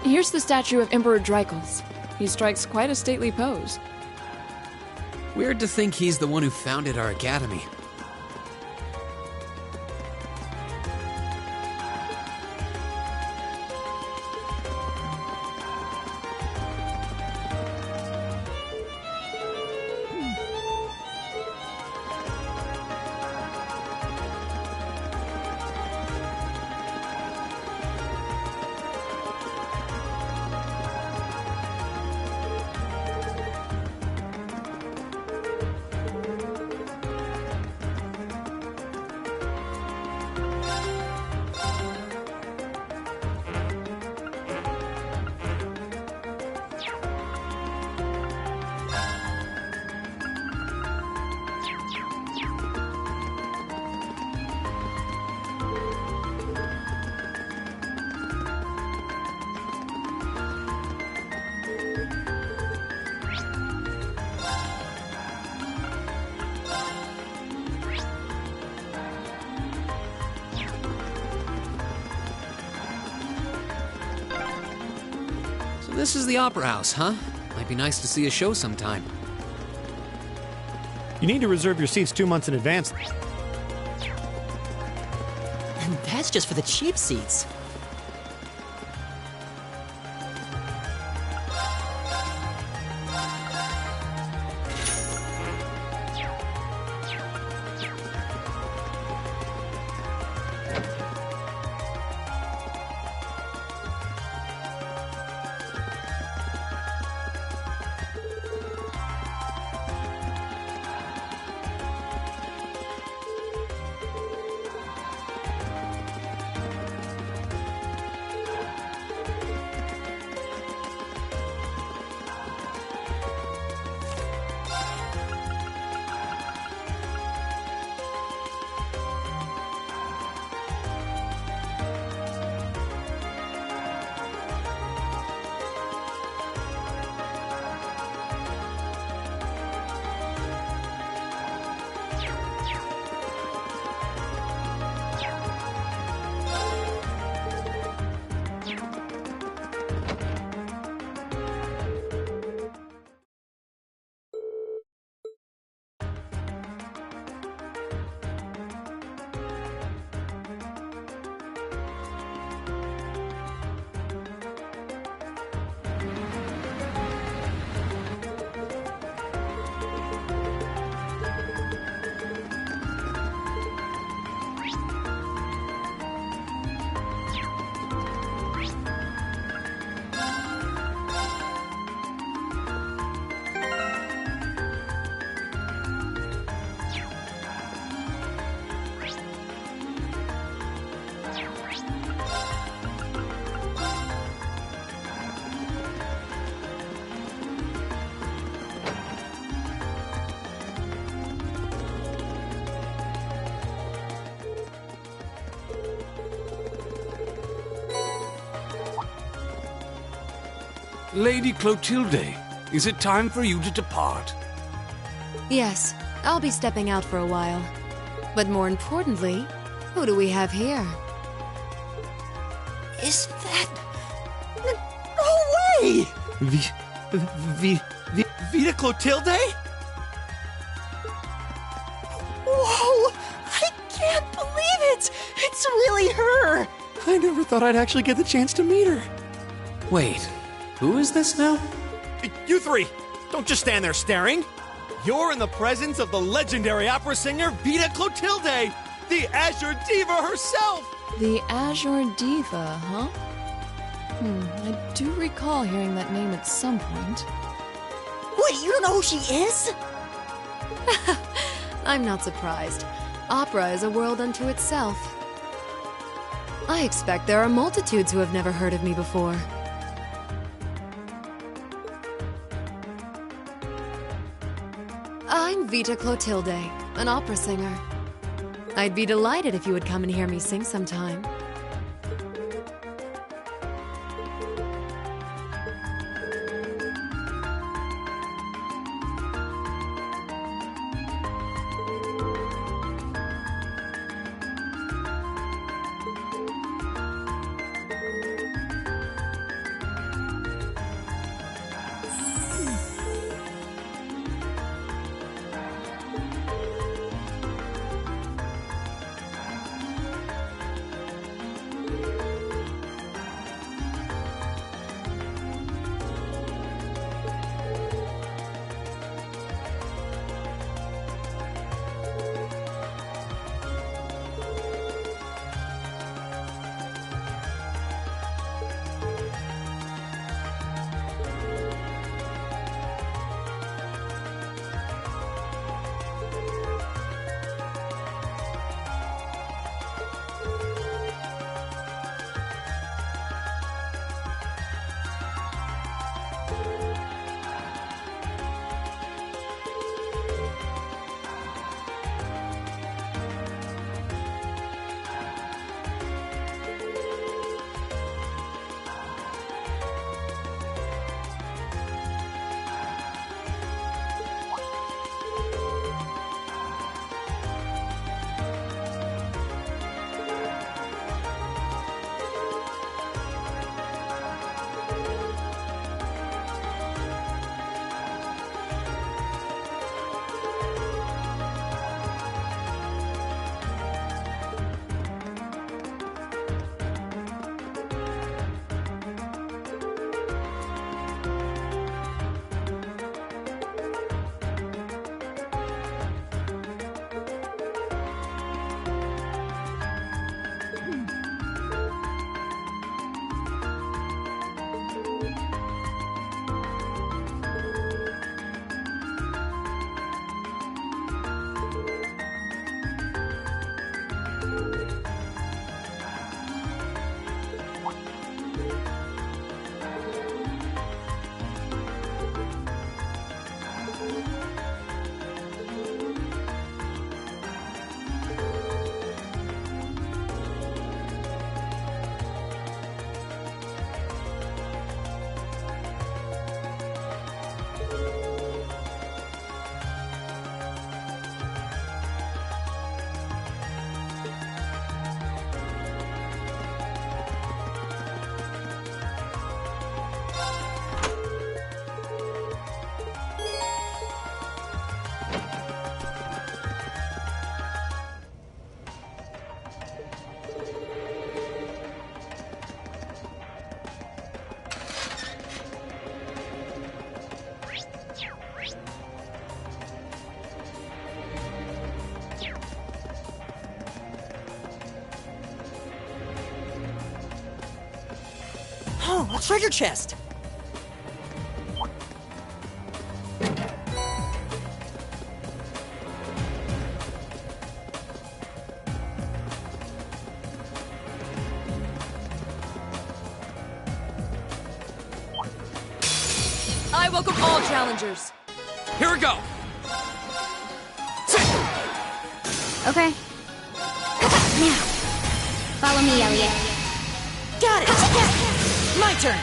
Here's the statue of Emperor Dreikels. He strikes quite a stately pose. Weird to think he's the one who founded our academy. This is the Opera House, huh? Might be nice to see a show sometime. You need to reserve your seats 2 months in advance. And that's just for the cheap seats. Lady Clotilde, is it time for you to depart? Yes, I'll be stepping out for a while. But more importantly, who do we have here? Is that... No way! Vita Clotilde? Whoa! I can't believe it! It's really her! I never thought I'd actually get the chance to meet her. Wait, who is this now? You three! Don't just stand there staring! You're in the presence of the legendary opera singer Vita Clotilde, the Azure Diva herself! The Azure Diva, huh? I do recall hearing that name at some point. Wait, you don't know who she is? I'm not surprised. Opera is a world unto itself. I expect there are multitudes who have never heard of me before. I'm Vita Clotilde, an opera singer. I'd be delighted if you would come and hear me sing sometime. Oh, a treasure chest! I welcome all challengers. Here we go! Okay. Now, follow me, Elliot. Got it! My turn!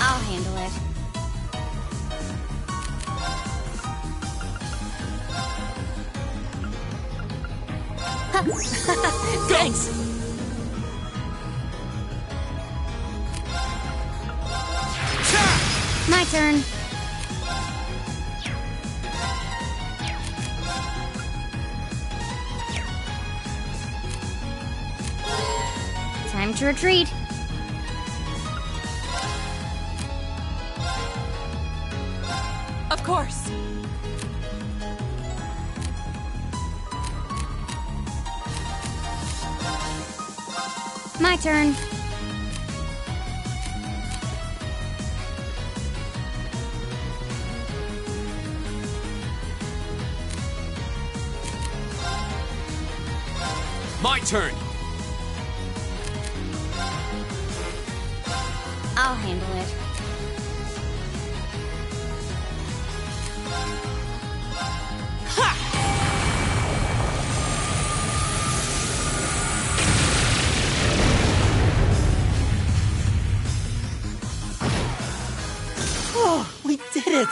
I'll handle it. Thanks! My turn. Time to retreat. Of course. My turn. My turn! I'll handle it. Oh, we did it!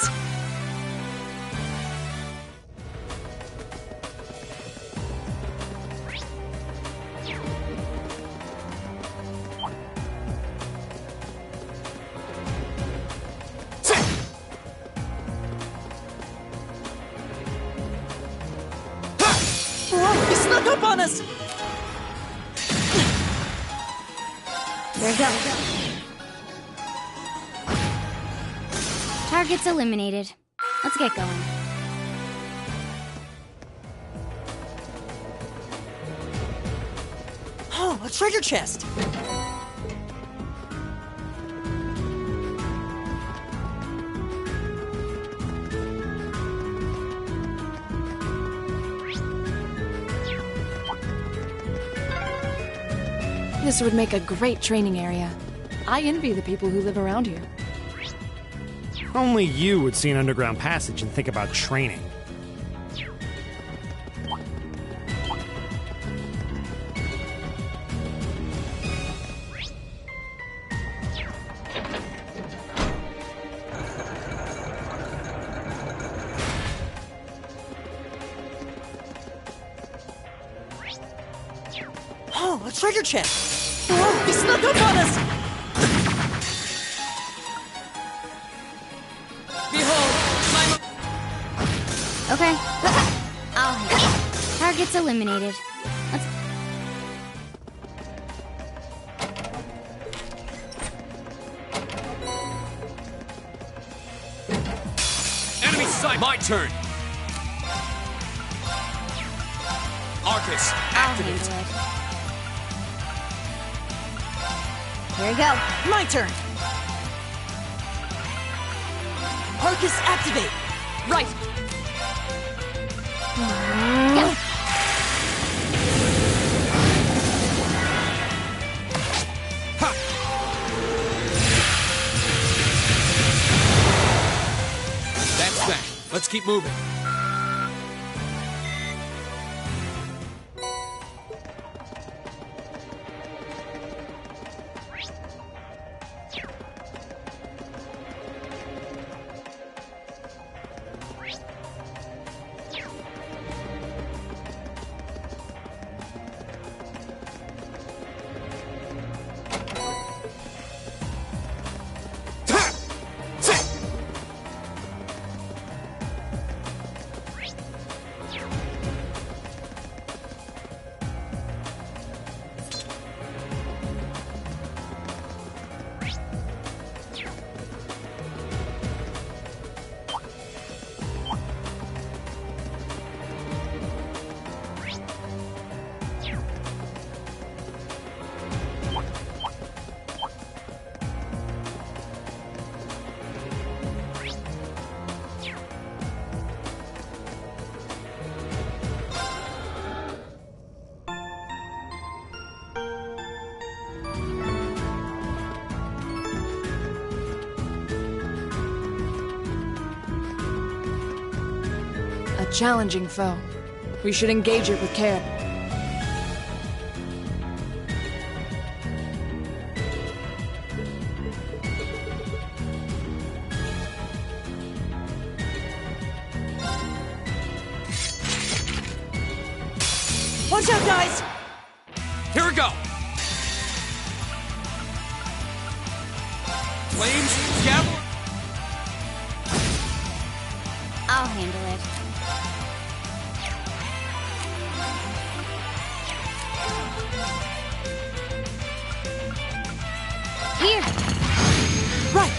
Whoa, he snuck up on us! There we go. Targets eliminated. Let's get going. Oh, a treasure chest! This would make a great training area. I envy the people who live around here. Only you would see an underground passage and think about training. Oh, a treasure chest! Whoa, he snuck up on us! Behold, my... Okay. I'll handle it. Targets eliminated. Let's... Enemy sight! My turn! Arcus, I'll activate! handle it. Here we go. My turn! Arcus, activate! Right. Go. That's that. Let's keep moving. a challenging foe. We should engage it with care. Watch out, guys! Here we go! Flames, scaffold. I'll handle it. Here! Right!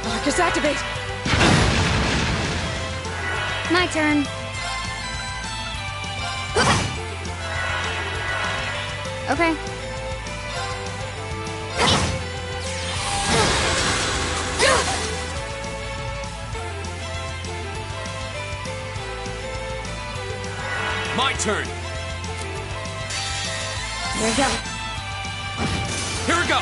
Arcus activate! My turn. Okay. My turn. There we go. Here we go.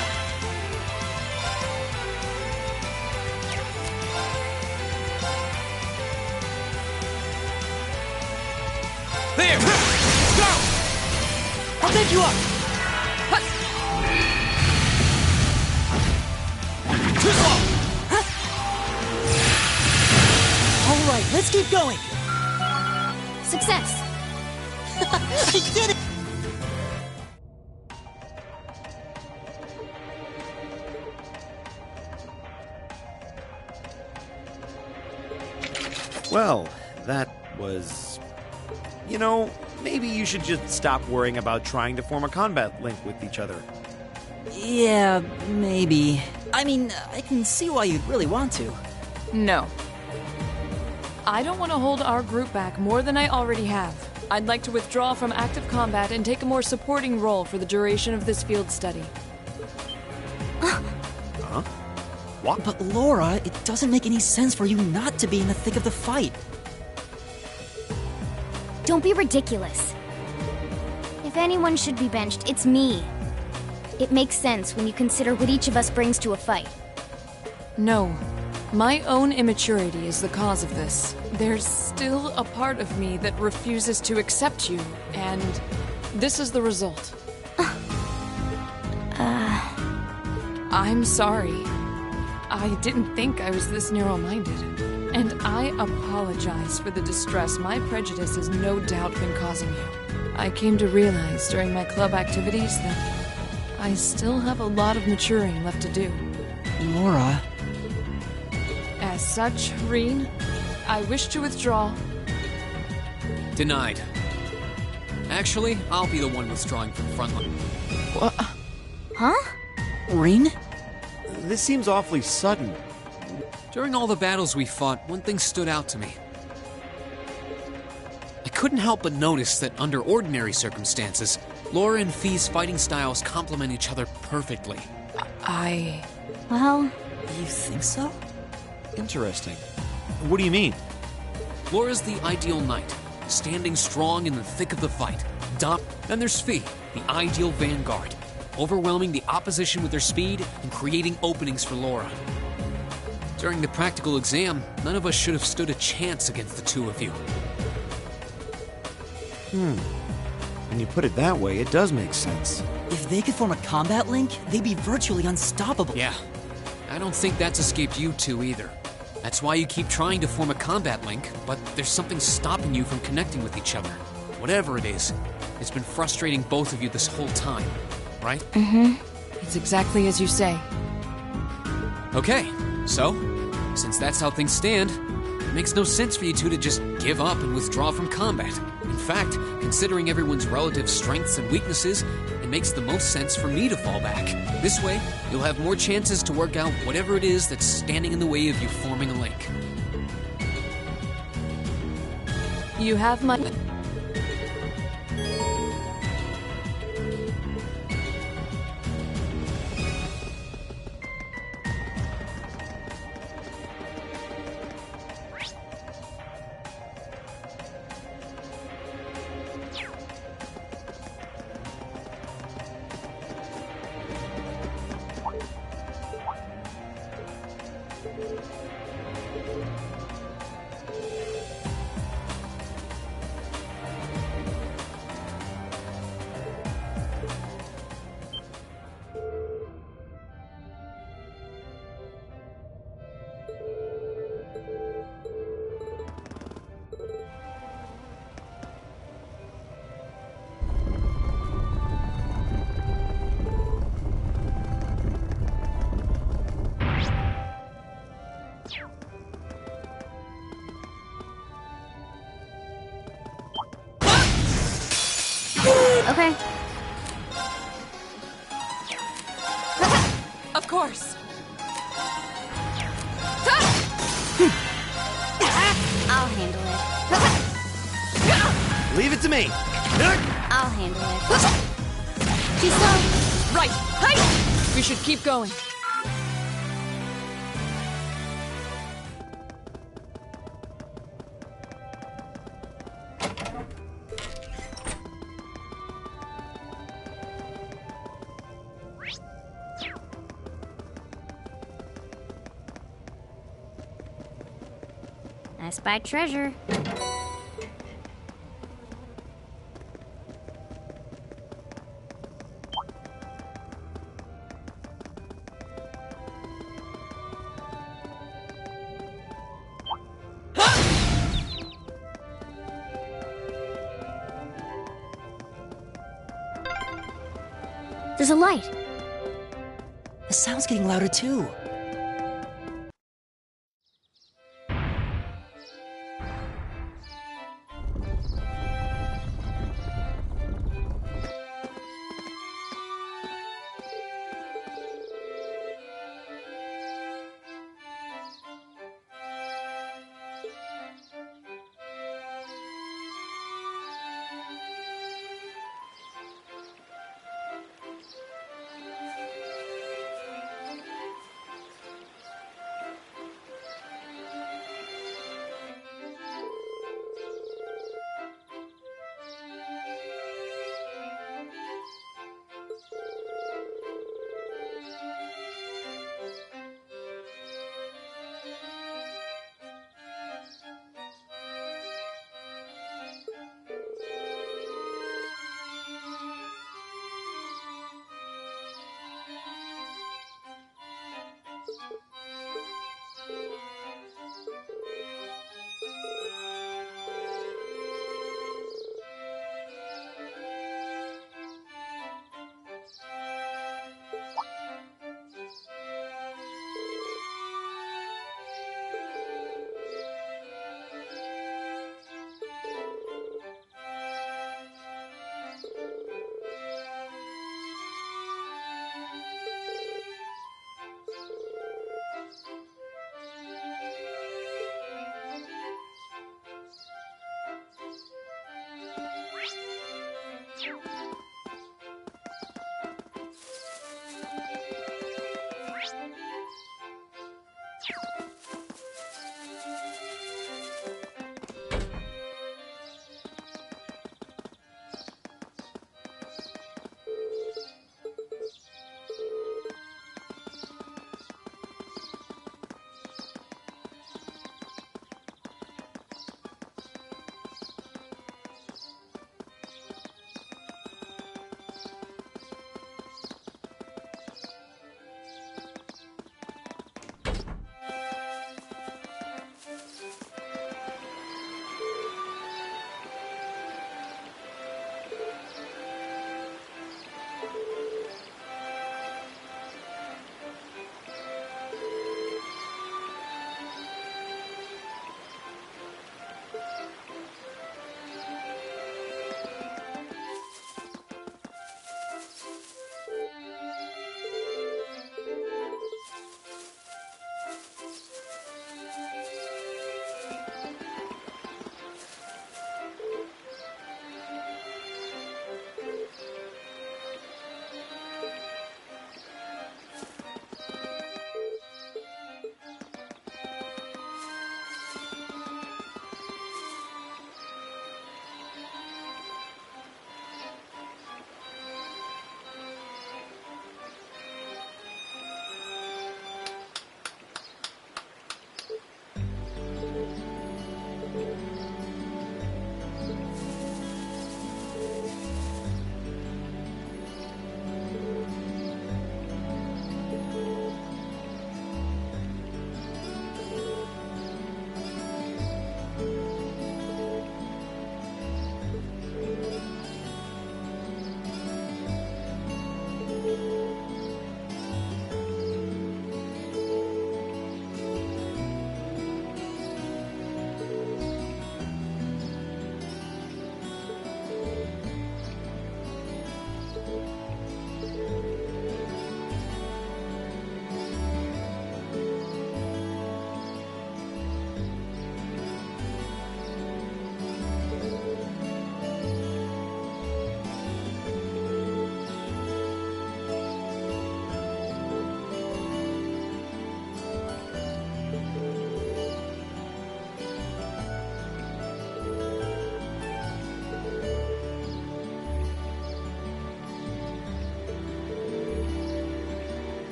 There. Go. I'll take you up! Too slow. All right, let's keep going. Success. I did it! Well, that was... You know, maybe you should just stop worrying about trying to form a combat link with each other. Yeah, maybe. I mean, I can see why you'd really want to. No. I don't want to hold our group back more than I already have. I'd like to withdraw from active combat and take a more supporting role for the duration of this field study. Huh? What? But Laura, it doesn't make any sense for you not to be in the thick of the fight. Don't be ridiculous. If anyone should be benched, it's me. It makes sense when you consider what each of us brings to a fight. No. My own immaturity is the cause of this. There's still a part of me that refuses to accept you, and this is the result. I'm sorry. I didn't think I was this narrow-minded. And I apologize for the distress my prejudice has no doubt been causing you. I came to realize during my club activities that I still have a lot of maturing left to do. Laura... As such, Reen, I wish to withdraw. Denied. Actually, I'll be the one withdrawing from the front line. What? Huh? Reen? This seems awfully sudden. During all the battles we fought, one thing stood out to me. I couldn't help but notice that under ordinary circumstances, Laura and Fee's fighting styles complement each other perfectly. Well... You think so? Interesting. What do you mean? Laura's the ideal knight, standing strong in the thick of the fight. Then there's Fee, the ideal vanguard, overwhelming the opposition with her speed and creating openings for Laura. During the practical exam, none of us should have stood a chance against the two of you. When you put it that way, it does make sense. If they could form a combat link, they'd be virtually unstoppable. Yeah, I don't think that's escaped you two either. That's why you keep trying to form a combat link, but there's something stopping you from connecting with each other. Whatever it is, it's been frustrating both of you this whole time, right? It's exactly as you say. Okay, so, since that's how things stand, it makes no sense for you two to just give up and withdraw from combat. In fact, considering everyone's relative strengths and weaknesses, it makes the most sense for me to fall back. This way, you'll have more chances to work out whatever it is that's standing in the way of you forming a link. You have my... Okay. Of course. I'll handle it. Leave it to me. I'll handle it. Too slow. Right. Hi. We should keep going. I spy treasure. There's a light. The sound's getting louder too.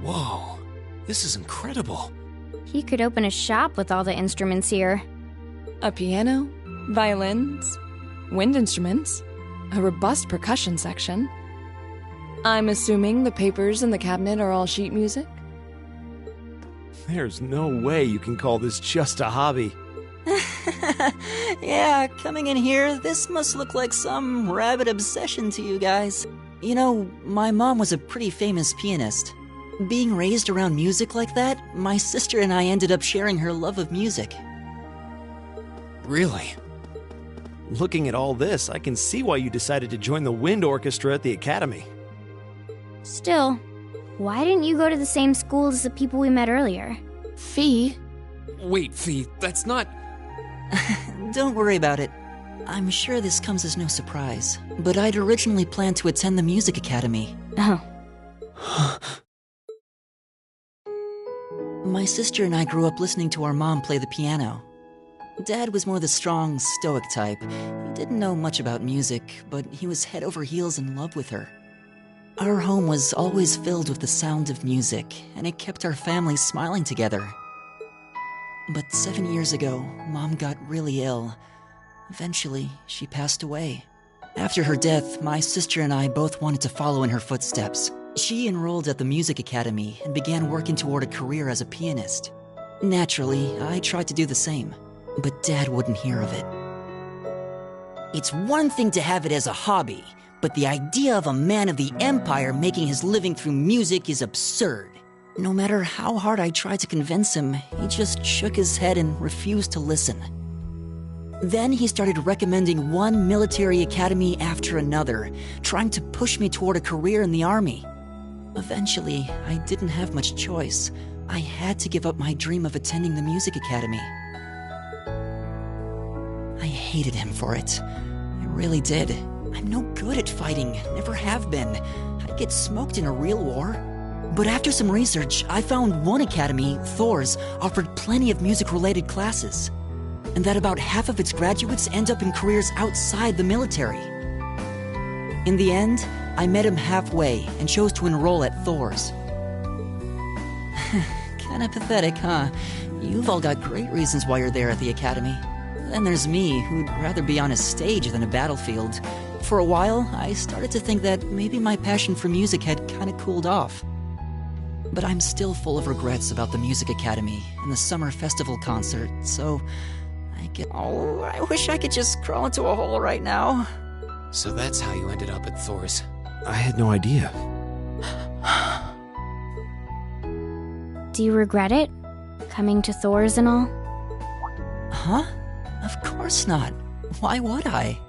Whoa, this is incredible. He could open a shop with all the instruments here. A piano, violins, wind instruments, a robust percussion section. I'm assuming the papers in the cabinet are all sheet music? There's no way you can call this just a hobby. Yeah, coming in here, this must look like some rabid obsession to you guys. You know, my mom was a pretty famous pianist. Being raised around music like that, my sister and I ended up sharing her love of music. Really? Looking at all this, I can see why you decided to join the wind orchestra at the academy. Still, why didn't you go to the same school as the people we met earlier? Fee? Wait, Fee, that's not... Don't worry about it. I'm sure this comes as no surprise, but I'd originally planned to attend the music academy. Oh. My sister and I grew up listening to our mom play the piano. Dad was more the strong, stoic type. He didn't know much about music, but he was head over heels in love with her. Our home was always filled with the sound of music, and it kept our family smiling together. But 7 years ago, Mom got really ill. Eventually, she passed away. After her death, my sister and I both wanted to follow in her footsteps. She enrolled at the music academy and began working toward a career as a pianist. Naturally, I tried to do the same, but Dad wouldn't hear of it. It's one thing to have it as a hobby, but the idea of a man of the Empire making his living through music is absurd. No matter how hard I tried to convince him, he just shook his head and refused to listen. Then he started recommending one military academy after another, trying to push me toward a career in the army. Eventually, I didn't have much choice. I had to give up my dream of attending the music academy. I hated him for it. I really did. I'm no good at fighting, never have been. I'd get smoked in a real war. But after some research, I found one academy, Thor's, offered plenty of music-related classes, and that about half of its graduates end up in careers outside the military. In the end, I met him halfway and chose to enroll at Thor's. Kinda pathetic, huh? You've all got great reasons why you're there at the academy. Then there's me, who'd rather be on a stage than a battlefield. For a while, I started to think that maybe my passion for music had kinda cooled off. But I'm still full of regrets about the music academy and the summer festival concert, so I wish I could just crawl into a hole right now. So that's how you ended up at Thor's. I had no idea. Do you regret it? Coming to Thor's and all? Huh? Of course not. Why would I?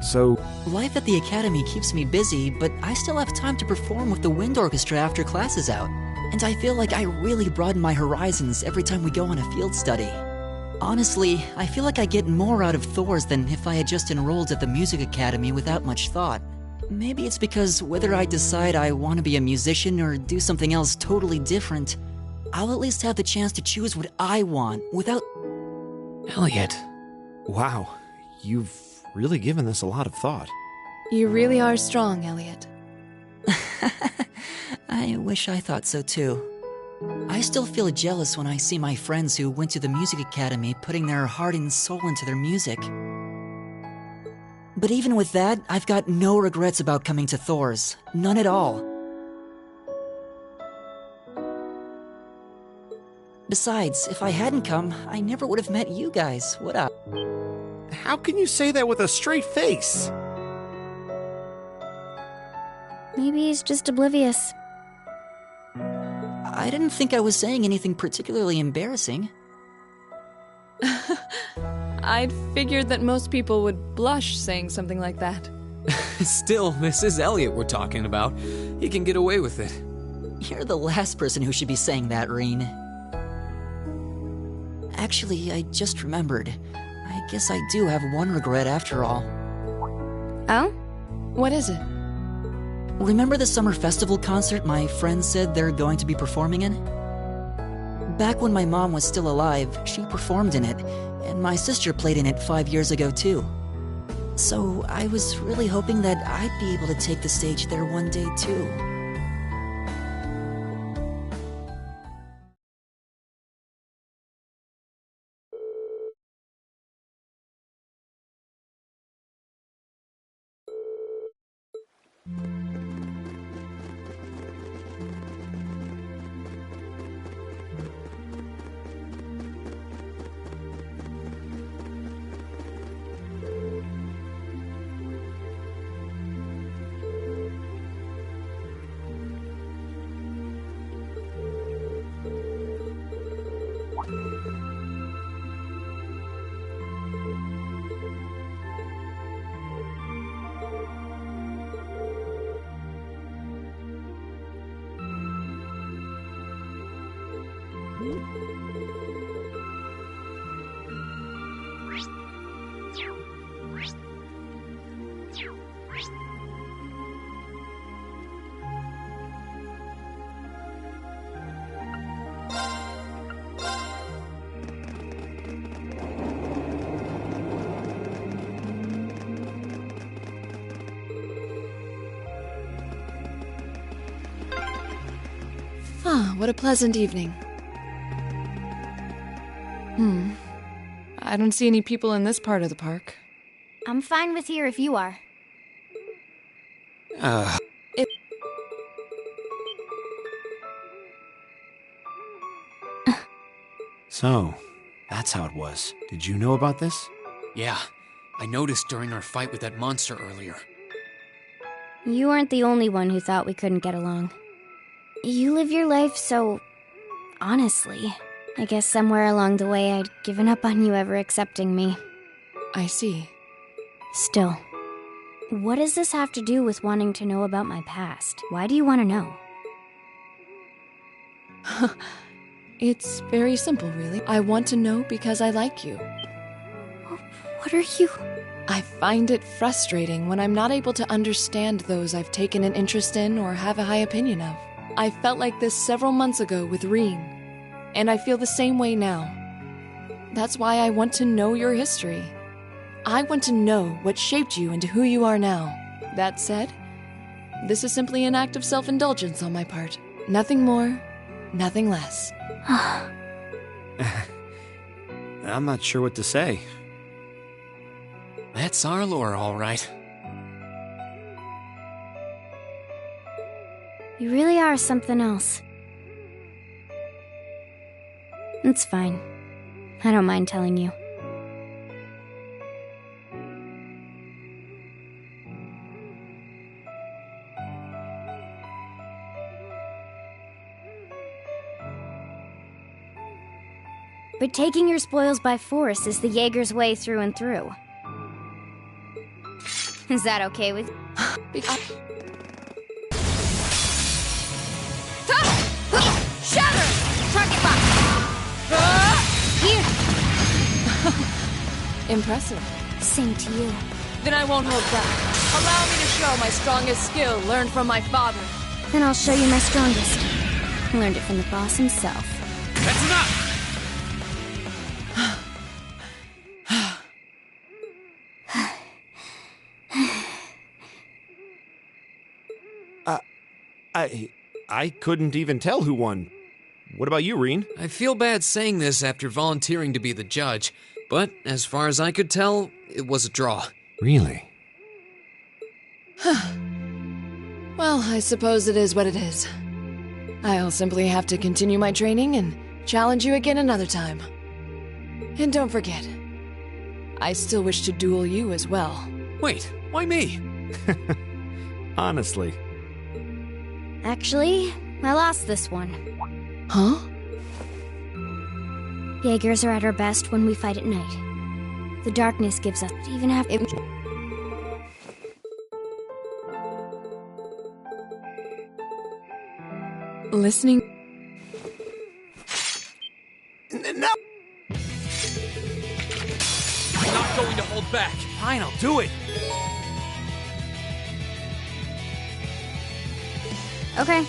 So, Life at the academy keeps me busy, but I still have time to perform with the wind orchestra after class is out. And I feel like I really broaden my horizons every time we go on a field study. Honestly, I feel like I get more out of Thor's than if I had just enrolled at the music academy without much thought. Maybe it's because whether I decide I want to be a musician or do something else totally different, I'll at least have the chance to choose what I want without... Elliot. wow, you've really given this a lot of thought. You really are strong, Elliot. I wish I thought so too. I still feel jealous when I see my friends who went to the music academy putting their heart and soul into their music. But even with that, I've got no regrets about coming to Thor's. None at all. Besides, if I hadn't come, I never would have met you guys, would I? How can you say that with a straight face? Maybe he's just oblivious. I didn't think I was saying anything particularly embarrassing. I'd figured that most people would blush saying something like that. Still, this is Elliot we're talking about. He can get away with it. You're the last person who should be saying that, Reen. Actually, I just remembered. I guess I do have one regret after all. Oh? What is it? Remember the summer festival concert my friends said they're going to be performing in? Back when my mom was still alive, she performed in it, and my sister played in it 5 years ago too. So I was really hoping that I'd be able to take the stage there one day too. Ah, what a pleasant evening. I don't see any people in this part of the park. I'm fine with here if you are. So, that's how it was. Did you know about this? Yeah, I noticed during our fight with that monster earlier. You weren't the only one who thought we couldn't get along. You live your life so... honestly. I guess somewhere along the way I'd given up on you ever accepting me. I see. Still, what does this have to do with wanting to know about my past? Why do you want to know? It's very simple, really. I want to know because I like you. What are you... I find it frustrating when I'm not able to understand those I've taken an interest in or have a high opinion of. I felt like this several months ago with Rean, and I feel the same way now. That's why I want to know your history. I want to know what shaped you into who you are now. That said, this is simply an act of self-indulgence on my part. Nothing more, nothing less. I'm not sure what to say. That's our lore, all right. You really are something else. It's fine. I don't mind telling you. But taking your spoils by force is the Jaeger's way through and through. Is that okay with you? Shatter! Target lock! Here! Impressive. Same to you. Then I won't hold back. Allow me to show my strongest skill learned from my father. Then I'll show you my strongest. I learned it from the boss himself. That's enough! I couldn't even tell who won. What about you, Rean? I feel bad saying this after volunteering to be the judge, but as far as I could tell, it was a draw. Really? Well, I suppose it is what it is. I'll simply have to continue my training and challenge you again another time. And don't forget, I still wish to duel you as well. Wait, why me? Honestly. Actually, I lost this one. Huh? Jaegers are at our best when we fight at night. The darkness gives us even after... Listening... No! I'm not going to hold back. Fine, I'll do it. Okay.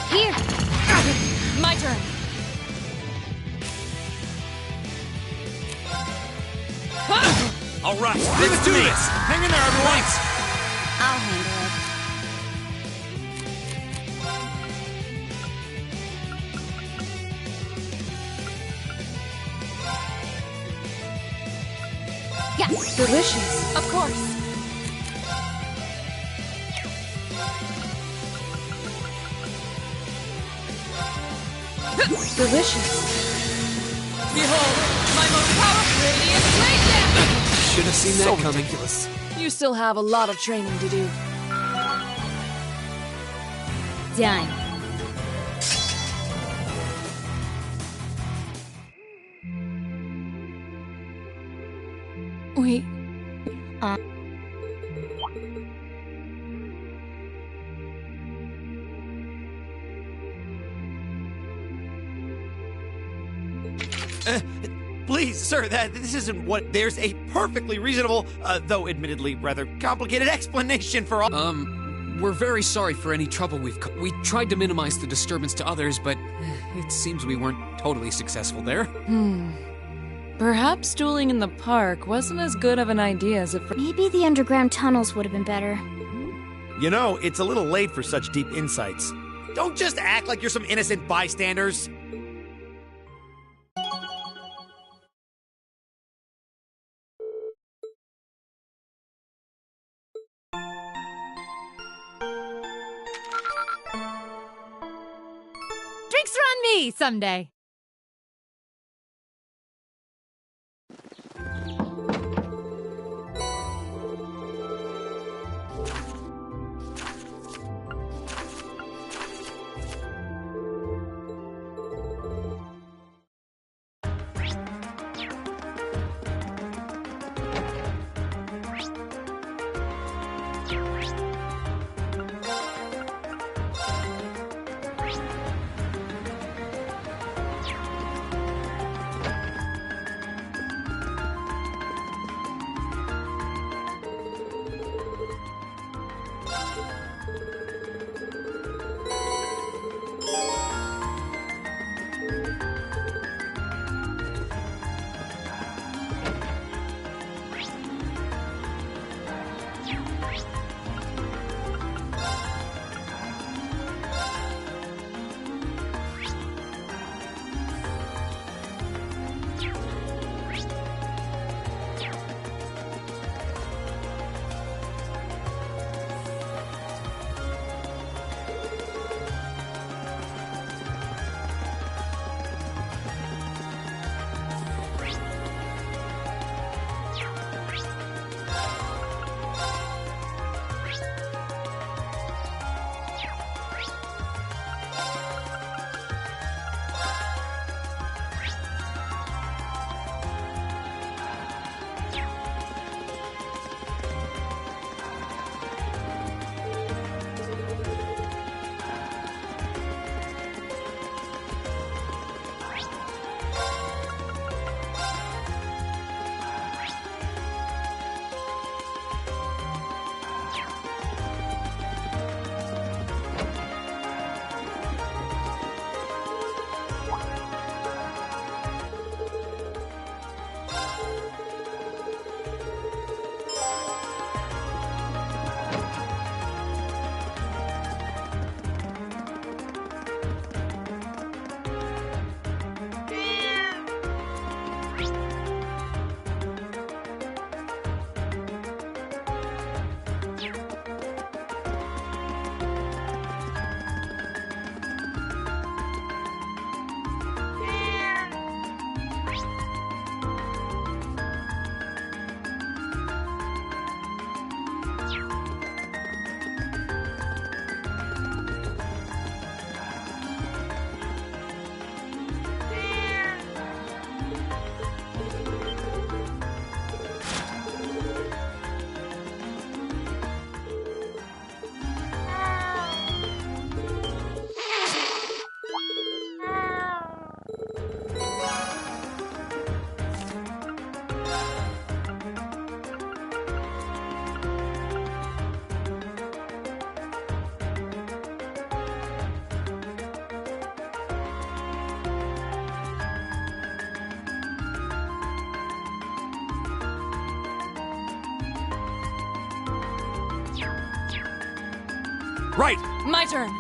Here! My turn! All right, leave it to me. Hang in there, everyone. I'll handle it. Yeah. Delicious, of course. Delicious. Behold, my most powerful radiant blade dance! Should have seen that coming. Ridiculous. You still have a lot of training to do. Done. Please, sir, this isn't what... There's a perfectly reasonable, though admittedly rather complicated explanation for all... We're very sorry for any trouble we tried to minimize the disturbance to others, but it seems we weren't totally successful there. Perhaps dueling in the park wasn't as good of an idea as if... Maybe the underground tunnels would have been better. You know, it's a little late for such deep insights. Don't just act like you're some innocent bystanders. Drinks are on me someday. Right! My turn.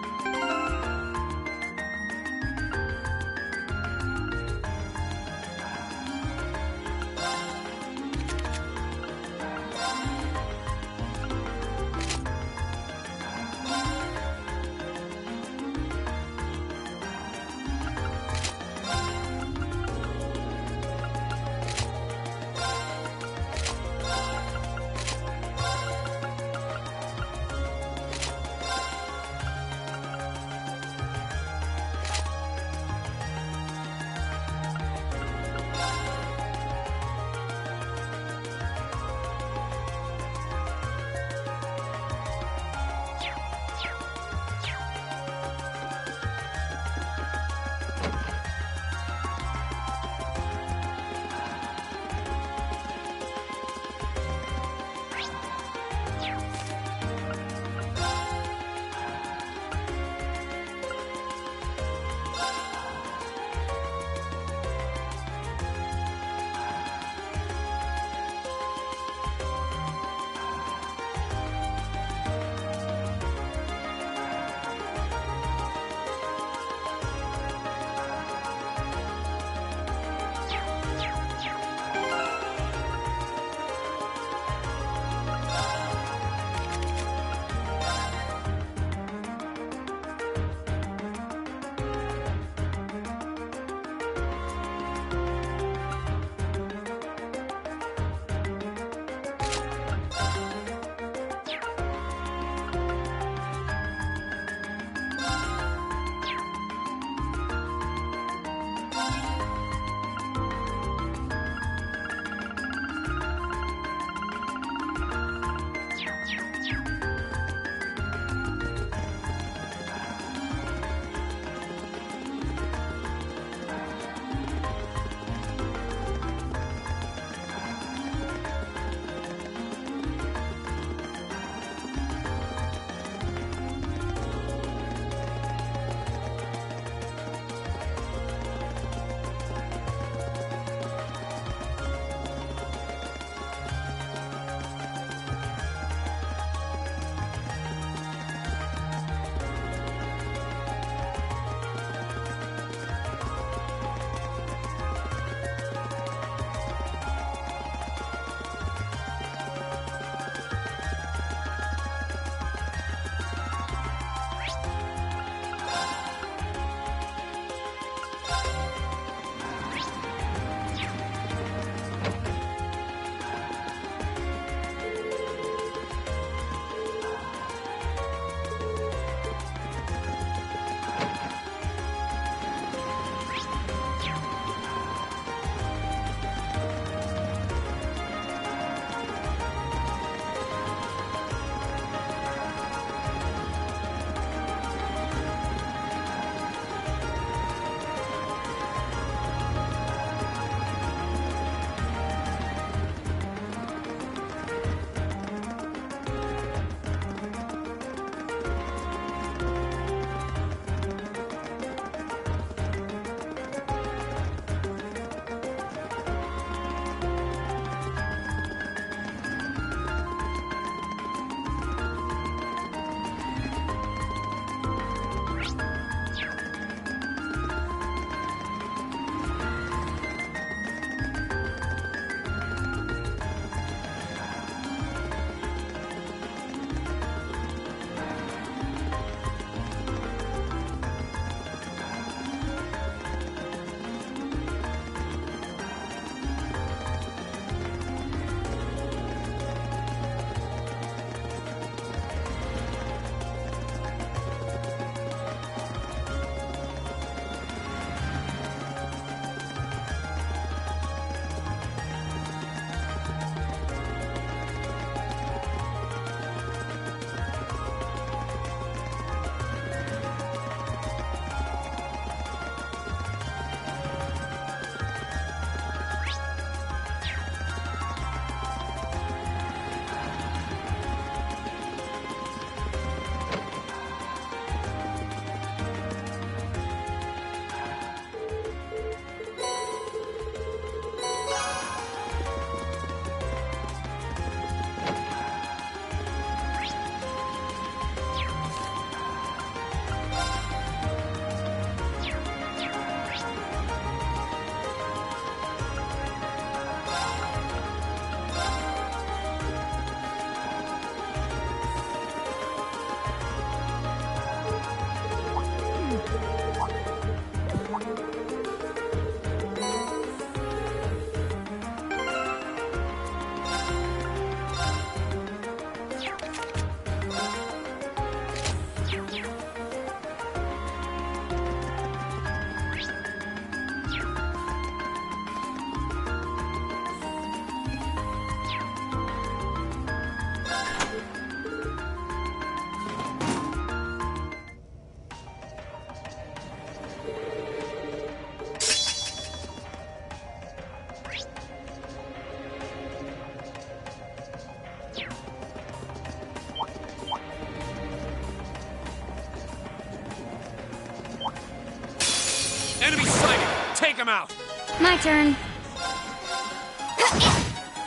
Enemy sighted! Take him out! My turn.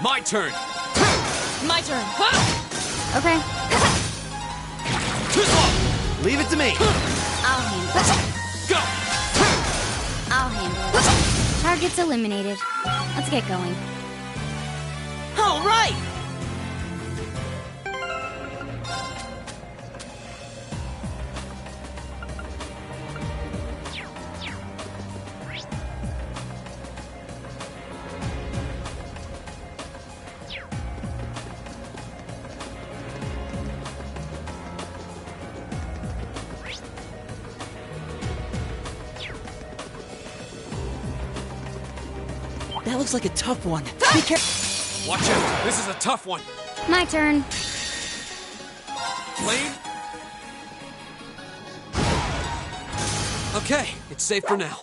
My turn! My turn. Okay. Too slow! Leave it to me. I'll handle it. Go! I'll handle it. Target's eliminated. Let's get going. All right! That looks like a tough one. Be careful. Watch out! This is a tough one! My turn. Flame? Okay, it's safe for now.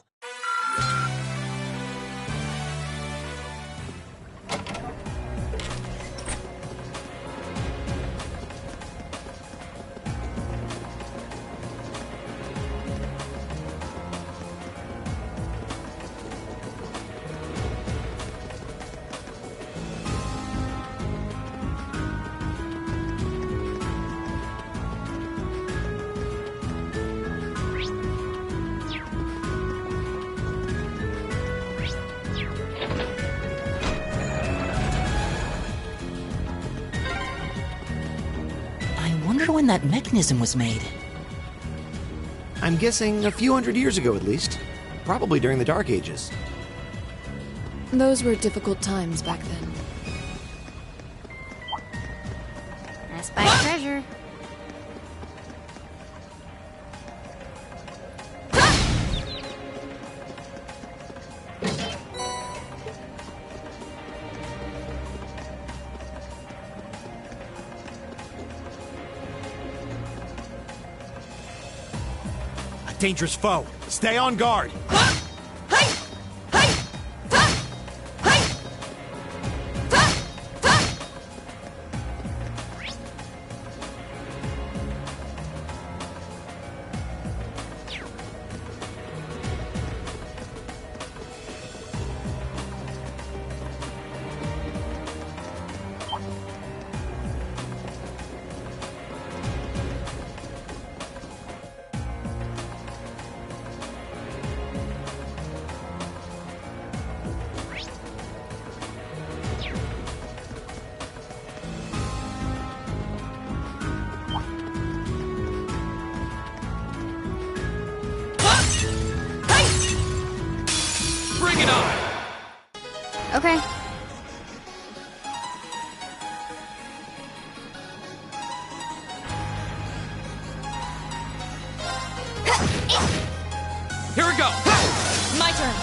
I wonder when that mechanism was made. I'm guessing a few hundred years ago at least. Probably during the Dark Ages. Those were difficult times back then. I spy treasure. A dangerous foe. Stay on guard. Bring it on! Okay. Here we go! My turn.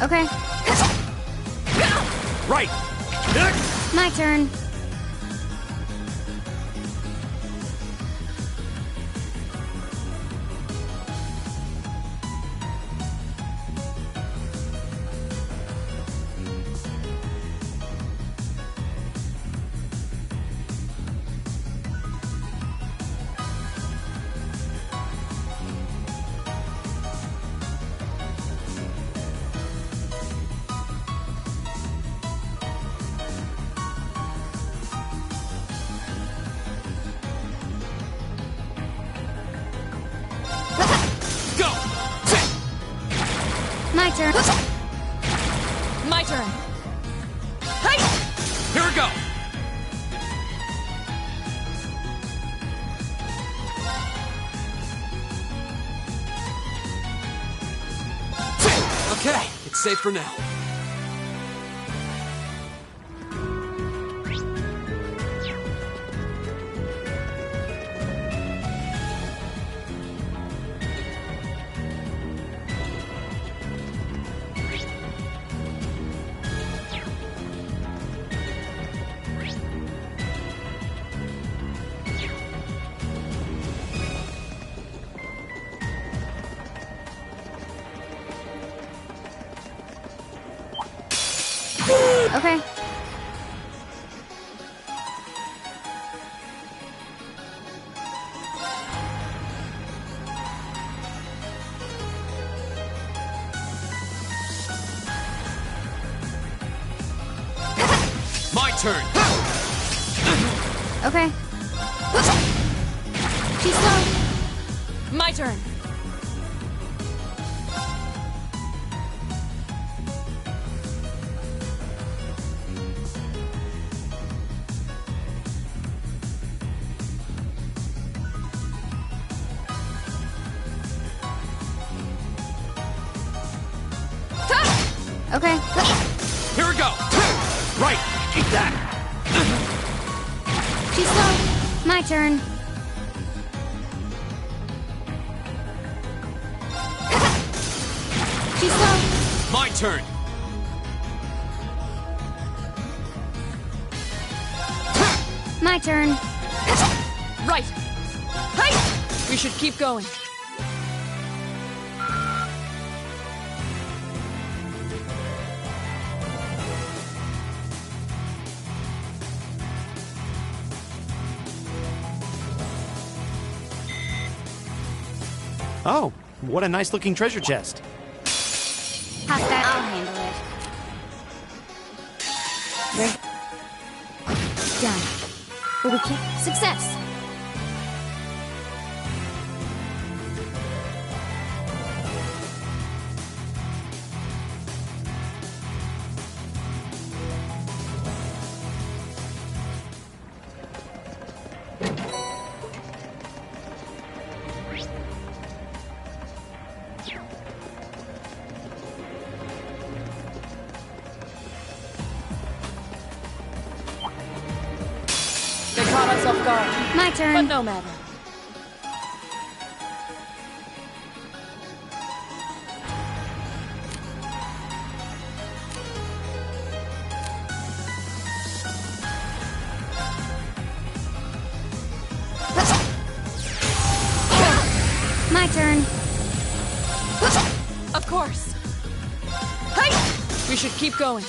Okay. Right. My turn. Go! My turn. My turn. Here we go! Okay, it's safe for now. Okay. turn. Okay. She's slow. My turn. Okay. Here we go. Right. Eat that. She's slow. My turn. She's slow. My turn. My turn. Right. Hey! We should keep going. Oh, what a nice looking treasure chest. Pass that. I'll handle it. Done. But we can't. Success! They caught us off guard. My turn. But no matter. My turn. Of course. Hey! We should keep going.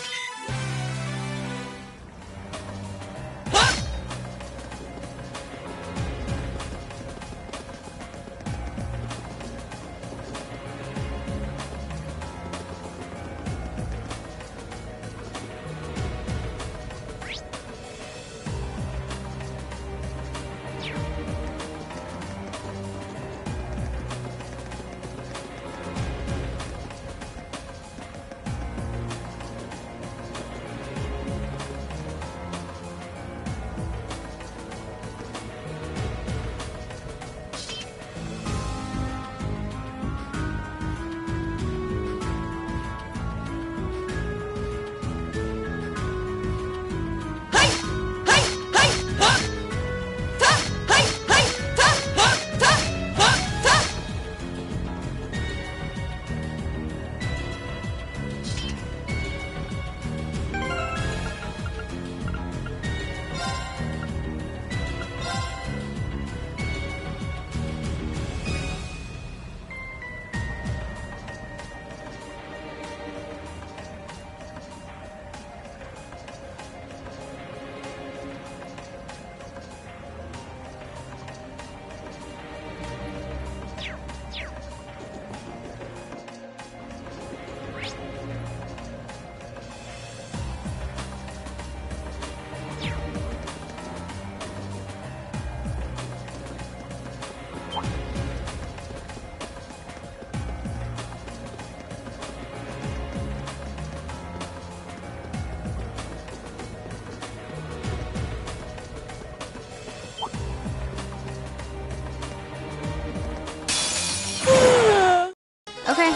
Okay.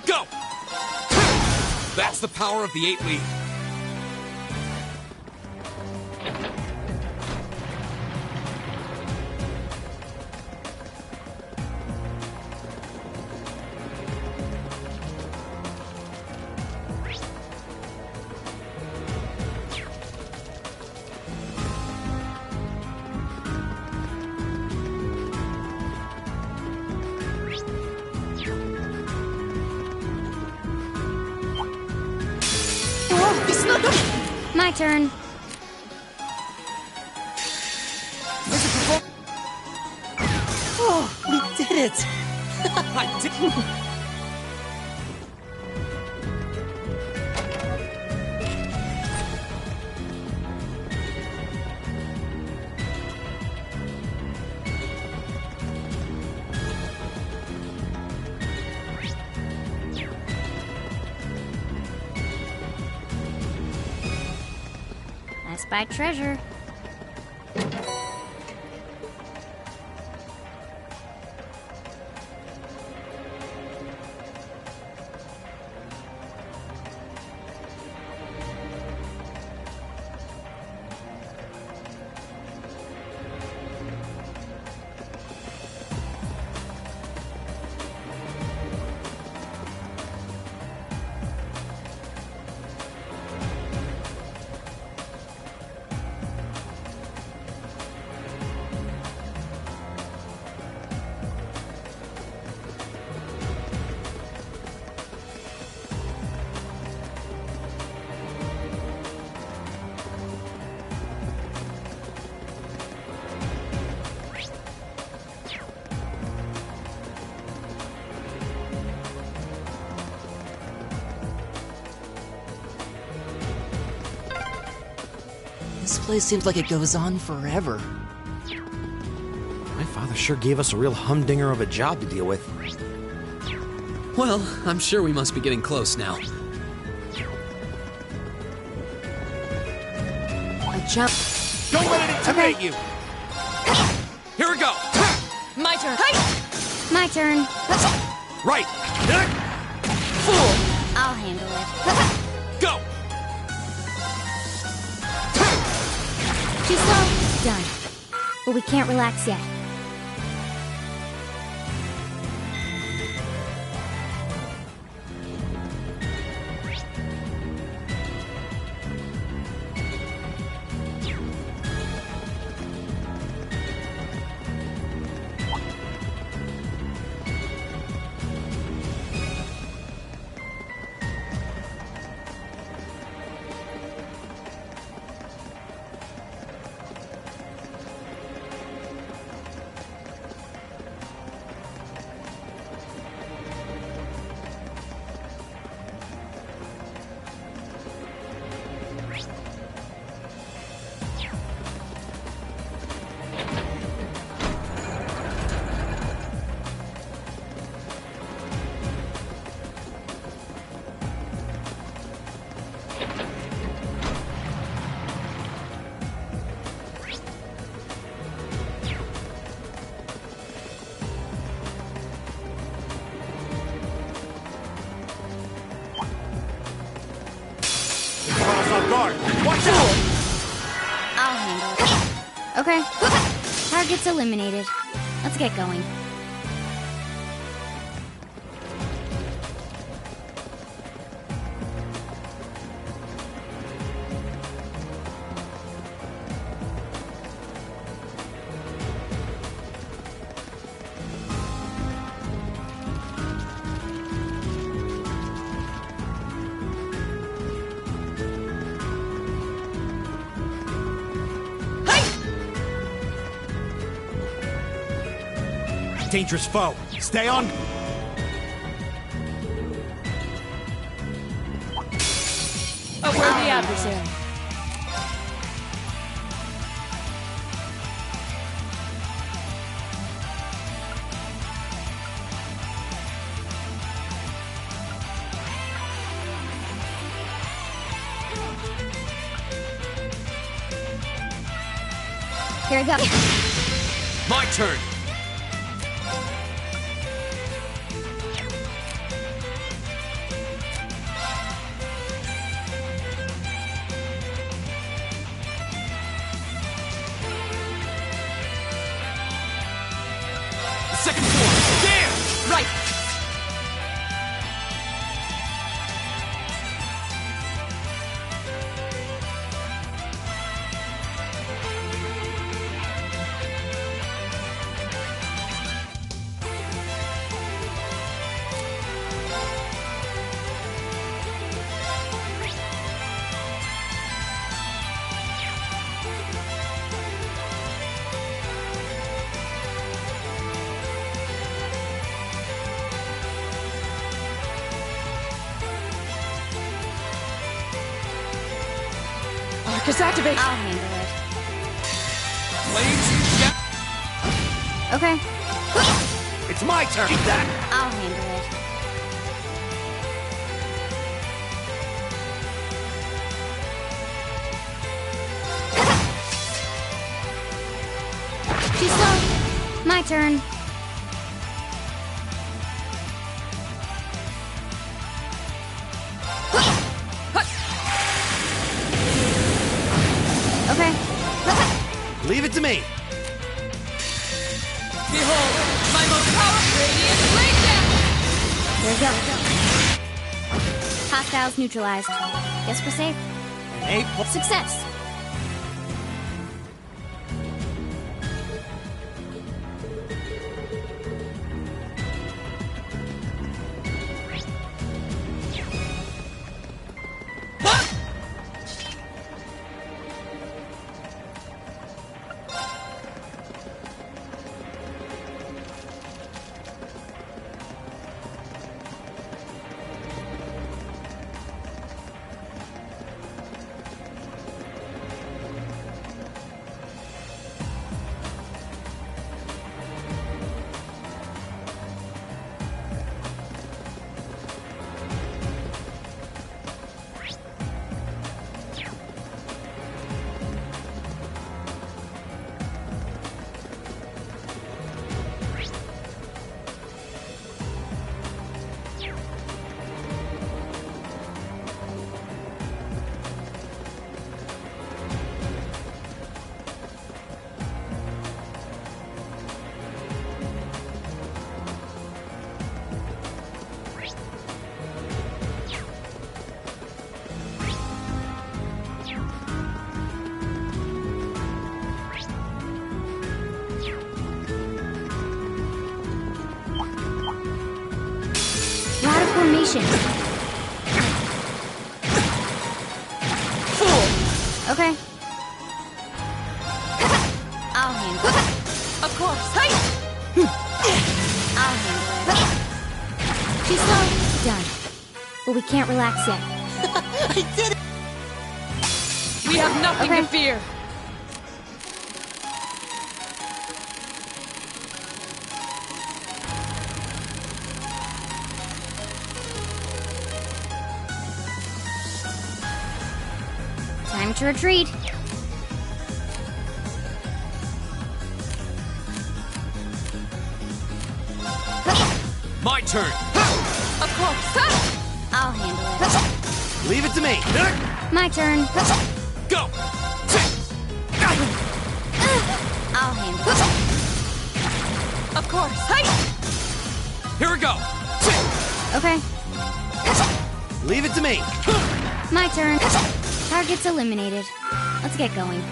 Go! That's the power of the 8 lead. My turn. Oh, we did it! I did. spy treasure. This place seems like it goes on forever. My father sure gave us a real humdinger of a job to deal with. Well, I'm sure we must be getting close now. I jump. Don't let it intimidate you! Here we go! My turn. My turn. Right! Fool! I'll handle it. Go! Too slow? Done. But we can't relax yet. Guard! Watch out! I'll handle it. Okay. Target's eliminated. Let's get going. Dangerous foe. Stay on. A worthy adversary. Here we go. My turn! Second floor! Damn! Right! Arcus activate! I'll handle it. Blades, yeah. Okay. It's my turn. Keep that. I'll handle it. turn. Okay. Leave it to me. Behold, my most powerful radiant blade dance! There we go. Hostiles neutralized. Guess we're safe. Hey, Success. Formation. Okay. I'll handle it. Of course. Hey! I'll handle it. Too slow? Done. But we can't relax yet. I did it! We have nothing Okay. to fear. Time to retreat. My turn. Of course. I'll handle it. leave it to me. My turn. Go. I'll handle it. Of course. Hey! Here we go. Okay. Leave it to me. My turn. Target's eliminated. Let's get going.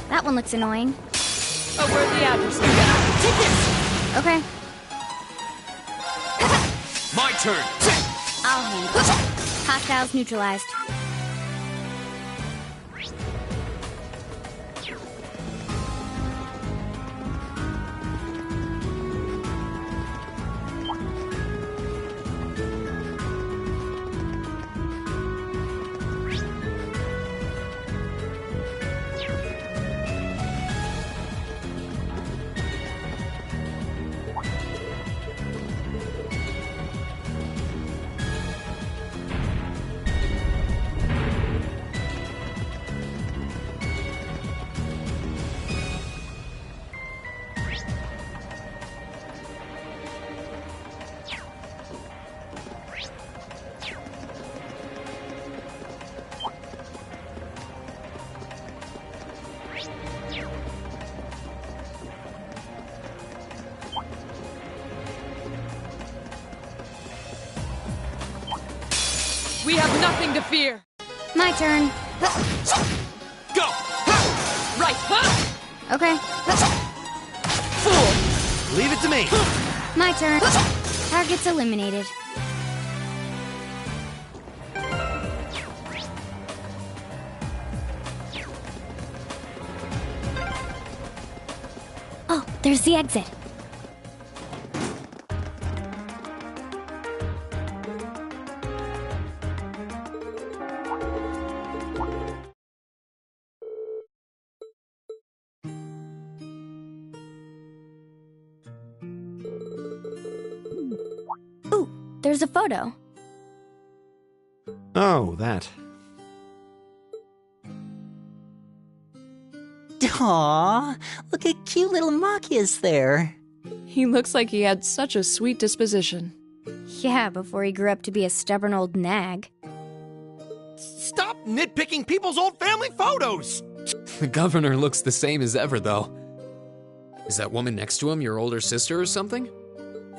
That one looks annoying. A worthy adversary. Take this! Okay. My turn. I'll handle it. Hostiles neutralized. have nothing to fear. My turn. Go! Right, huh? Okay. Fool! Leave it to me! My turn. Target's eliminated. Oh, there's the exit. Ooh, there's a photo. Oh, that. Aw, look at cute little Machias there. He looks like he had such a sweet disposition. Yeah, before he grew up to be a stubborn old nag. Stop nitpicking people's old family photos! The governor looks the same as ever, though. Is that woman next to him your older sister or something?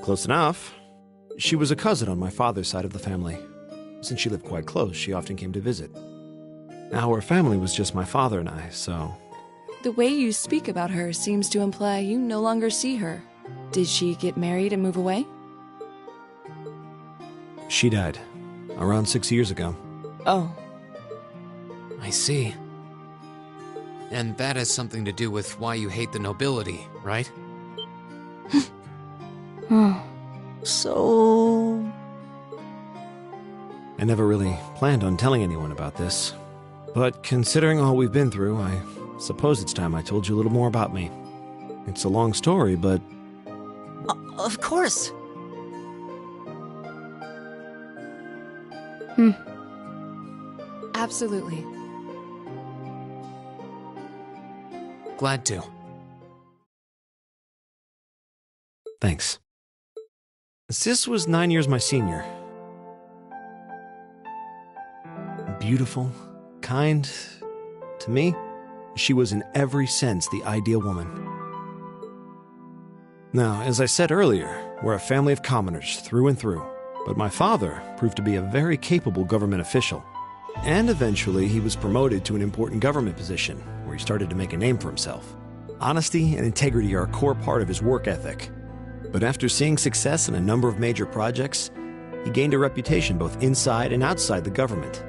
Close enough. She was a cousin on my father's side of the family. Since she lived quite close, she often came to visit. Our family was just my father and I, so... The way you speak about her seems to imply you no longer see her. Did she get married and move away? She died. Around 6 years ago. Oh. I see. And that has something to do with why you hate the nobility, right? So... I never really planned on telling anyone about this. But considering all we've been through, I suppose it's time I told you a little more about me. It's a long story, but... Of course. Absolutely. Glad to. Thanks. Sis was 9 years my senior. Beautiful, kind. To me, she was in every sense the ideal woman. Now, as I said earlier, we're a family of commoners through and through, but my father proved to be a very capable government official. And eventually, he was promoted to an important government position, where he started to make a name for himself. Honesty and integrity are a core part of his work ethic. But after seeing success in a number of major projects, he gained a reputation both inside and outside the government.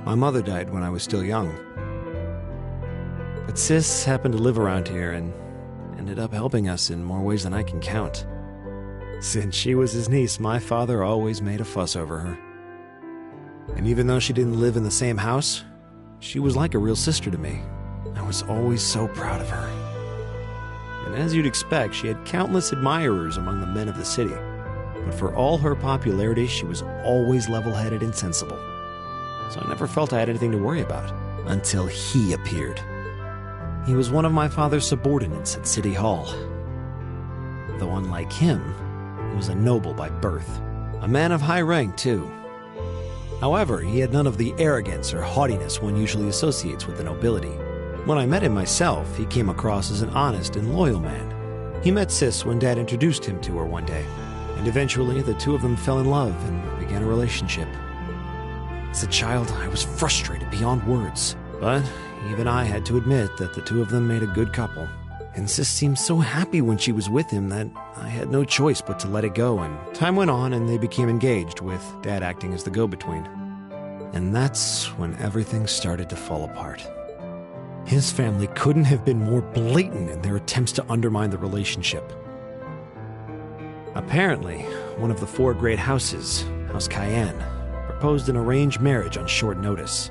My mother died when I was still young. But Sis happened to live around here and ended up helping us in more ways than I can count. Since she was his niece, my father always made a fuss over her. And even though she didn't live in the same house, she was like a real sister to me. I was always so proud of her. And as you'd expect, she had countless admirers among the men of the city. But for all her popularity, she was always level-headed and sensible. So I never felt I had anything to worry about, until he appeared. He was one of my father's subordinates at City Hall. Though unlike him, he was a noble by birth. A man of high rank, too. However, he had none of the arrogance or haughtiness one usually associates with the nobility. When I met him myself, he came across as an honest and loyal man. He met Sis when Dad introduced him to her one day, and eventually the two of them fell in love and began a relationship. As a child, I was frustrated beyond words, but even I had to admit that the two of them made a good couple. And Sis seemed so happy when she was with him that I had no choice but to let it go, and time went on and they became engaged, with Dad acting as the go-between. And that's when everything started to fall apart. His family couldn't have been more blatant in their attempts to undermine the relationship. Apparently, one of the four great houses, House Cayenne, proposed an arranged marriage on short notice.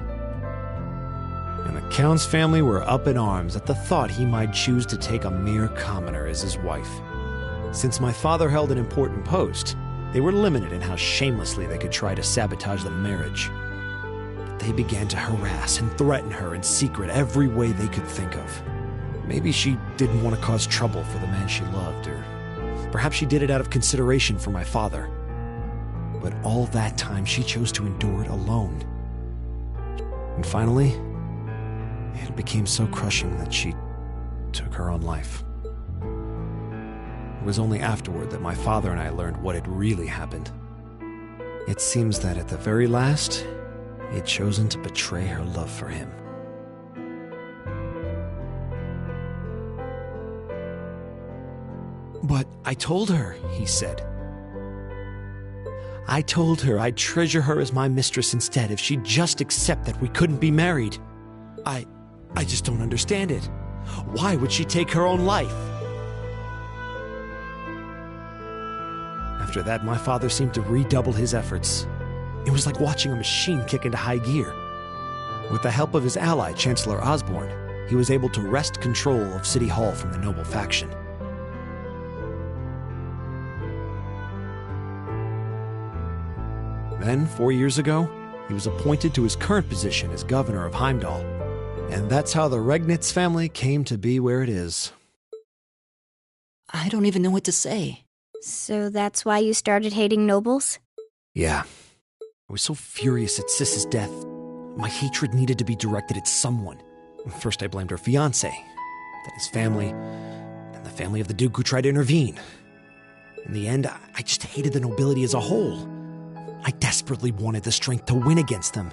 And the Count's family were up in arms at the thought he might choose to take a mere commoner as his wife. Since my father held an important post, they were limited in how shamelessly they could try to sabotage the marriage. They began to harass and threaten her in secret every way they could think of. Maybe she didn't want to cause trouble for the man she loved, or perhaps she did it out of consideration for my father. But all that time, she chose to endure it alone. And finally, it became so crushing that she took her own life. It was only afterward that my father and I learned what had really happened. It seems that at the very last, he had chosen to betray her love for him. "But I told her," he said. "I told her I'd treasure her as my mistress instead if she'd just accept that we couldn't be married. I just don't understand it. Why would she take her own life?" After that, my father seemed to redouble his efforts. It was like watching a machine kick into high gear. With the help of his ally, Chancellor Osborne, he was able to wrest control of City Hall from the noble faction. Then, 4 years ago, he was appointed to his current position as governor of Heimdall. And that's how the Regnitz family came to be where it is. I don't even know what to say. So that's why you started hating nobles? Yeah. I was so furious at Sis's death. My hatred needed to be directed at someone. First I blamed her fiancé, then his family, and the family of the Duke who tried to intervene. In the end, I just hated the nobility as a whole. I desperately wanted the strength to win against them.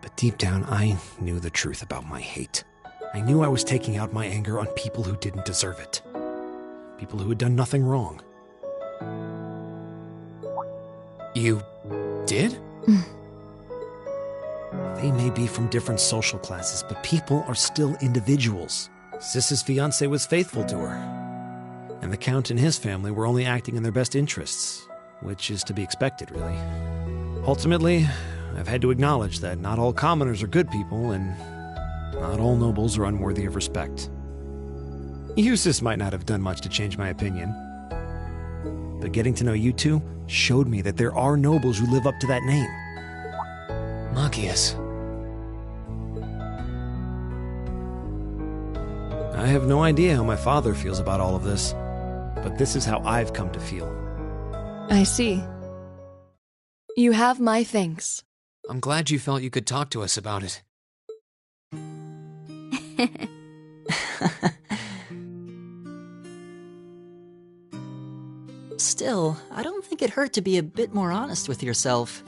But deep down, I knew the truth about my hate. I knew I was taking out my anger on people who didn't deserve it. People who had done nothing wrong. You did? They may be from different social classes, but people are still individuals. Sis's fiancé was faithful to her. And the Count and his family were only acting in their best interests, which is to be expected, really. Ultimately, I've had to acknowledge that not all commoners are good people, and not all nobles are unworthy of respect. Eustace might not have done much to change my opinion, but getting to know you two showed me that there are nobles who live up to that name. Machias. I have no idea how my father feels about all of this, but this is how I've come to feel. I see. You have my thanks. I'm glad you felt you could talk to us about it. Still, I don't think it hurt to be a bit more honest with yourself.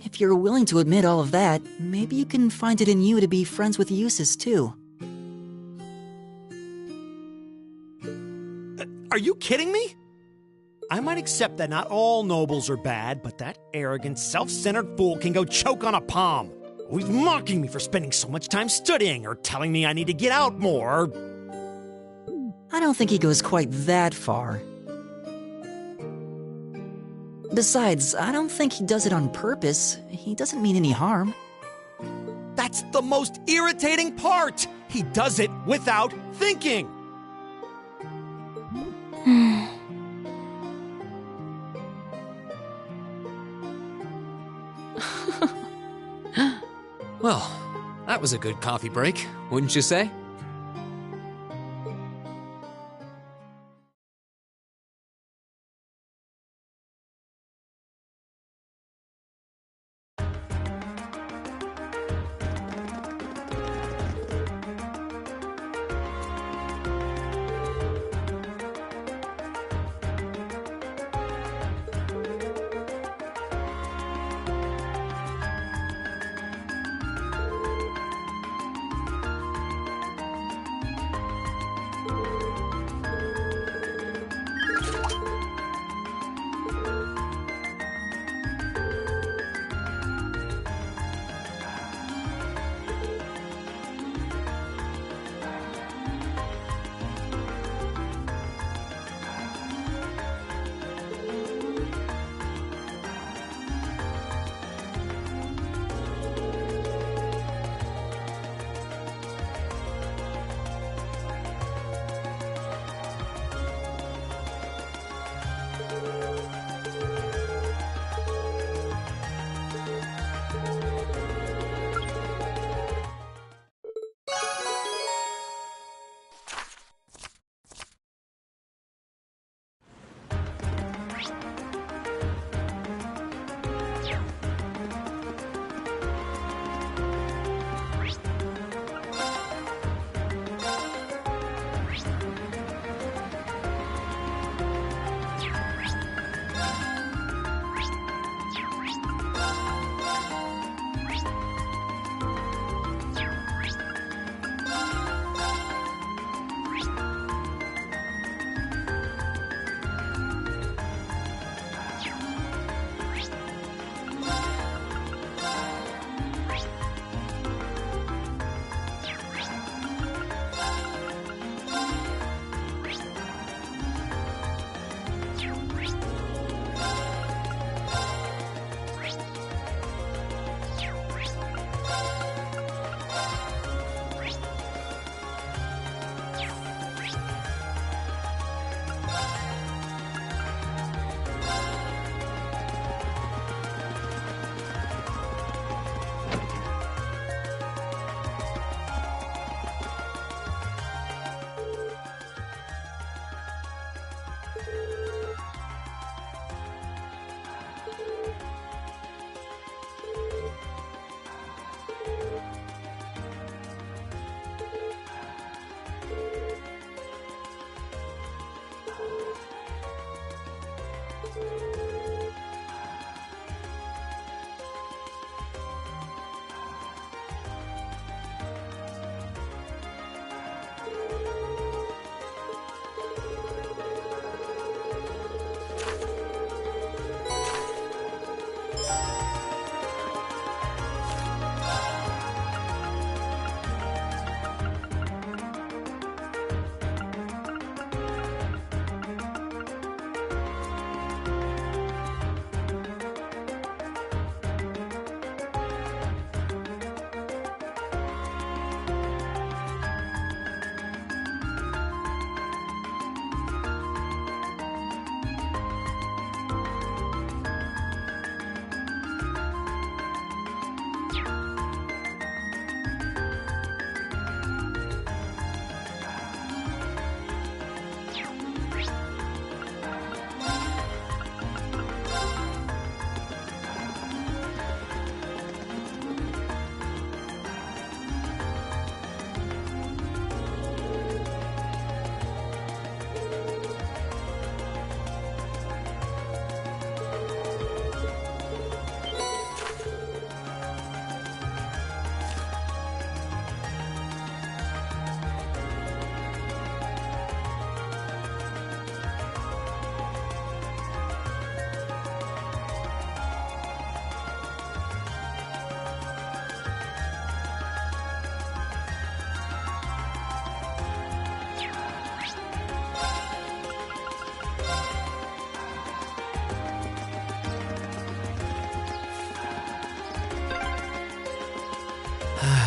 If you're willing to admit all of that, maybe you can find it in you to be friends with Eustace, too. Are you kidding me? I might accept that not all nobles are bad, but that arrogant, self-centered fool can go choke on a palm. He's mocking me for spending so much time studying, or telling me I need to get out more. I don't think he goes quite that far. Besides, I don't think he does it on purpose. He doesn't mean any harm. That's the most irritating part! He does it without thinking! Well, that was a good coffee break, wouldn't you say?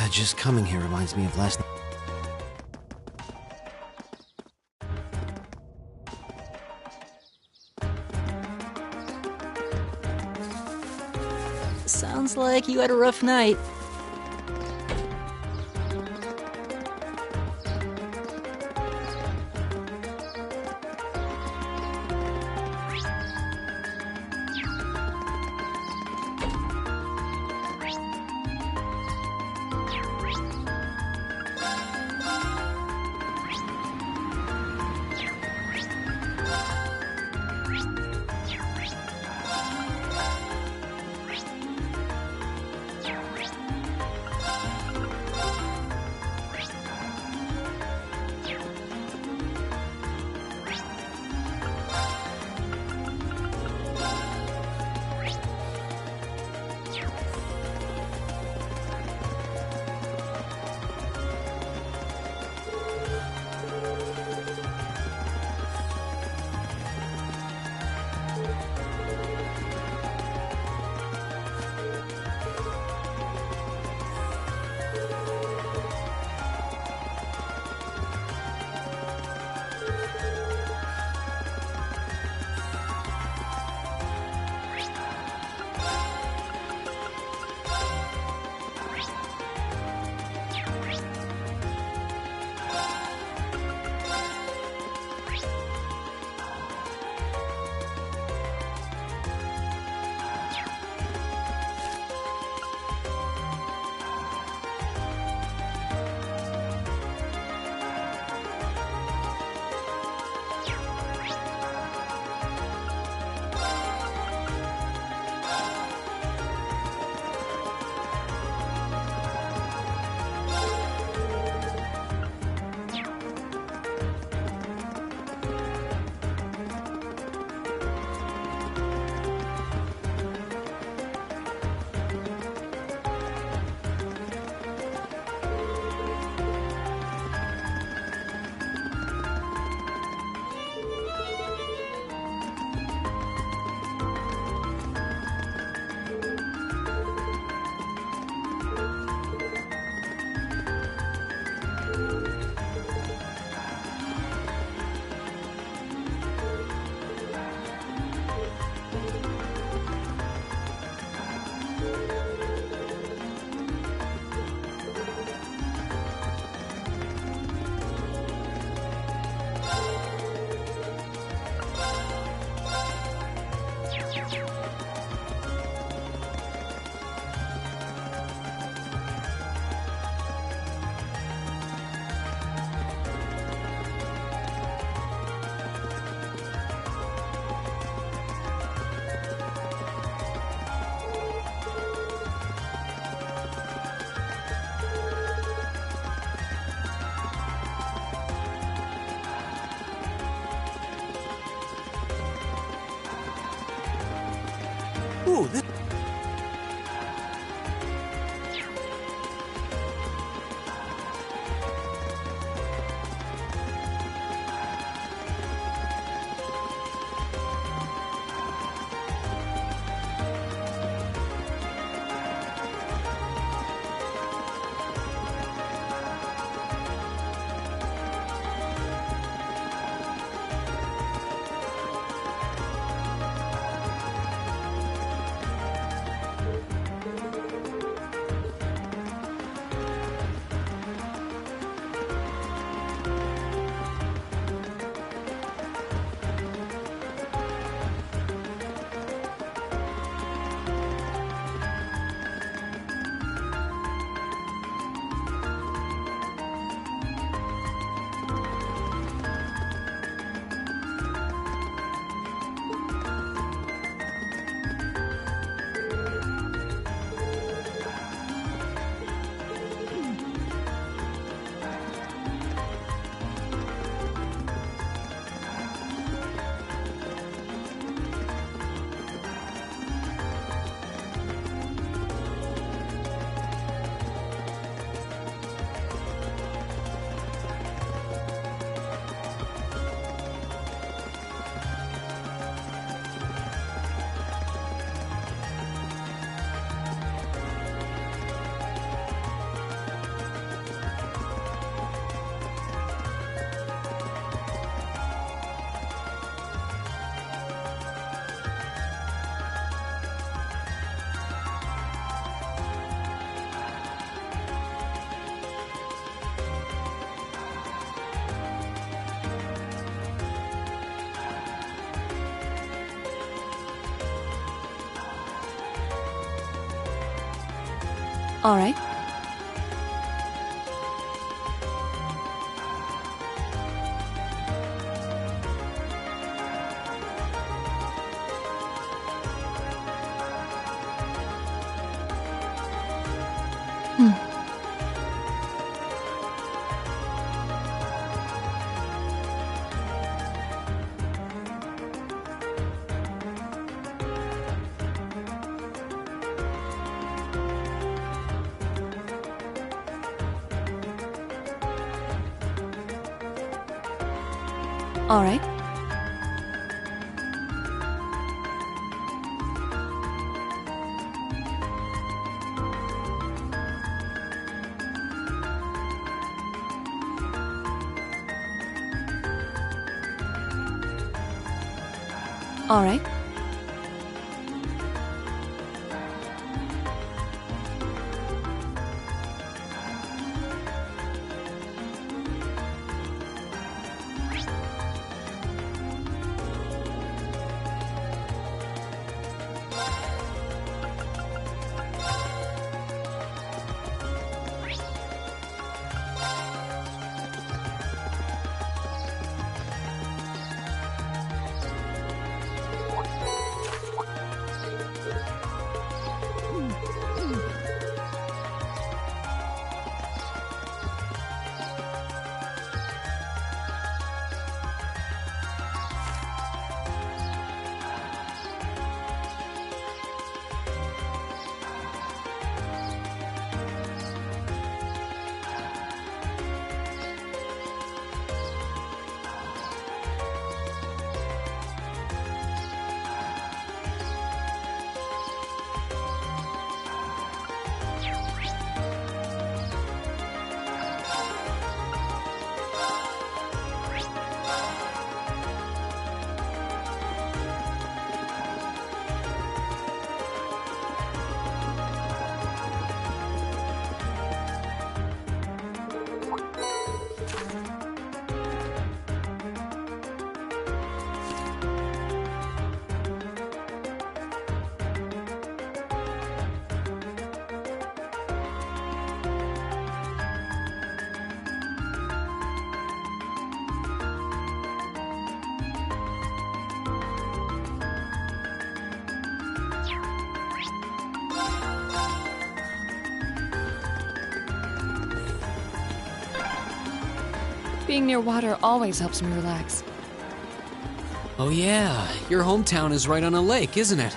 Just coming here reminds me of last night. Sounds like you had a rough night. Ooh, All right. All right. All right. Being near water always helps me relax. Oh yeah, your hometown is right on a lake, isn't it?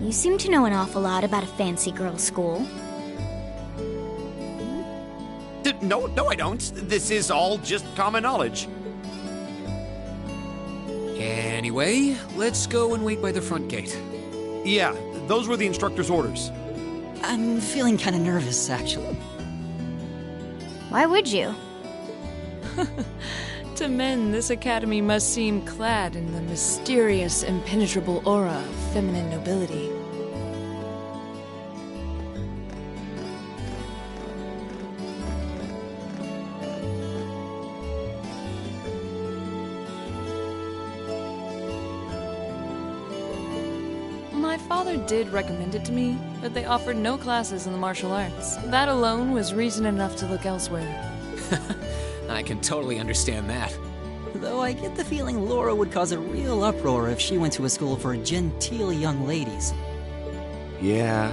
You seem to know an awful lot about a fancy girls' school. No, I don't. This is all just common knowledge. Anyway, let's go and wait by the front gate. Yeah, those were the instructor's orders. I'm feeling kind of nervous, actually. Why would you? To men, this academy must seem clad in the mysterious, impenetrable aura of feminine nobility. My father did recommend it to me, but they offered no classes in the martial arts. That alone was reason enough to look elsewhere. I can totally understand that. Though I get the feeling Laura would cause a real uproar if she went to a school for genteel young ladies. Yeah,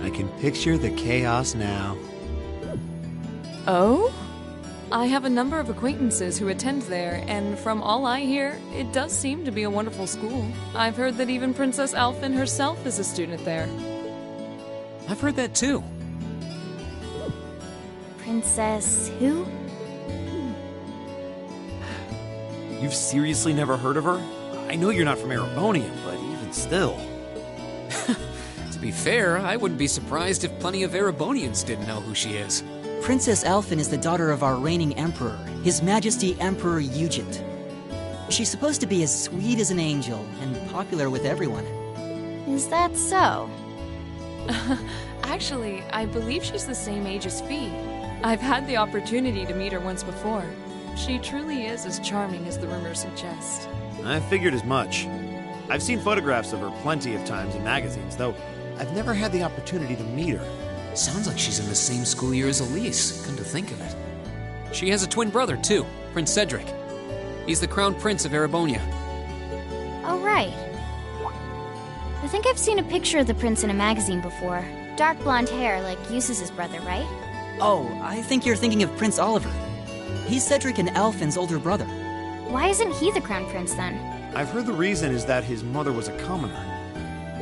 I can picture the chaos now. Oh? I have a number of acquaintances who attend there, and from all I hear, it does seem to be a wonderful school. I've heard that even Princess Alphen herself is a student there. I've heard that too. Princess who? You've seriously never heard of her? I know you're not from Erebonian, but even still. To be fair, I wouldn't be surprised if plenty of Erebonians didn't know who she is. Princess Alphen is the daughter of our reigning emperor, His Majesty Emperor Eugent. She's supposed to be as sweet as an angel and popular with everyone. Is that so? Actually, I believe she's the same age as Fee. I've had the opportunity to meet her once before. She truly is as charming as the rumors suggest. I figured as much. I've seen photographs of her plenty of times in magazines, though I've never had the opportunity to meet her. Sounds like she's in the same school year as Elise, come to think of it. She has a twin brother, too, Prince Cedric. He's the crown prince of Erebonia. Oh, right. I think I've seen a picture of the prince in a magazine before. Dark blonde hair, like Eustace's brother, right? Oh, I think you're thinking of Prince Oliver. He's Cedric and Alphen's older brother. Why isn't he the crown prince then? I've heard the reason is that his mother was a commoner.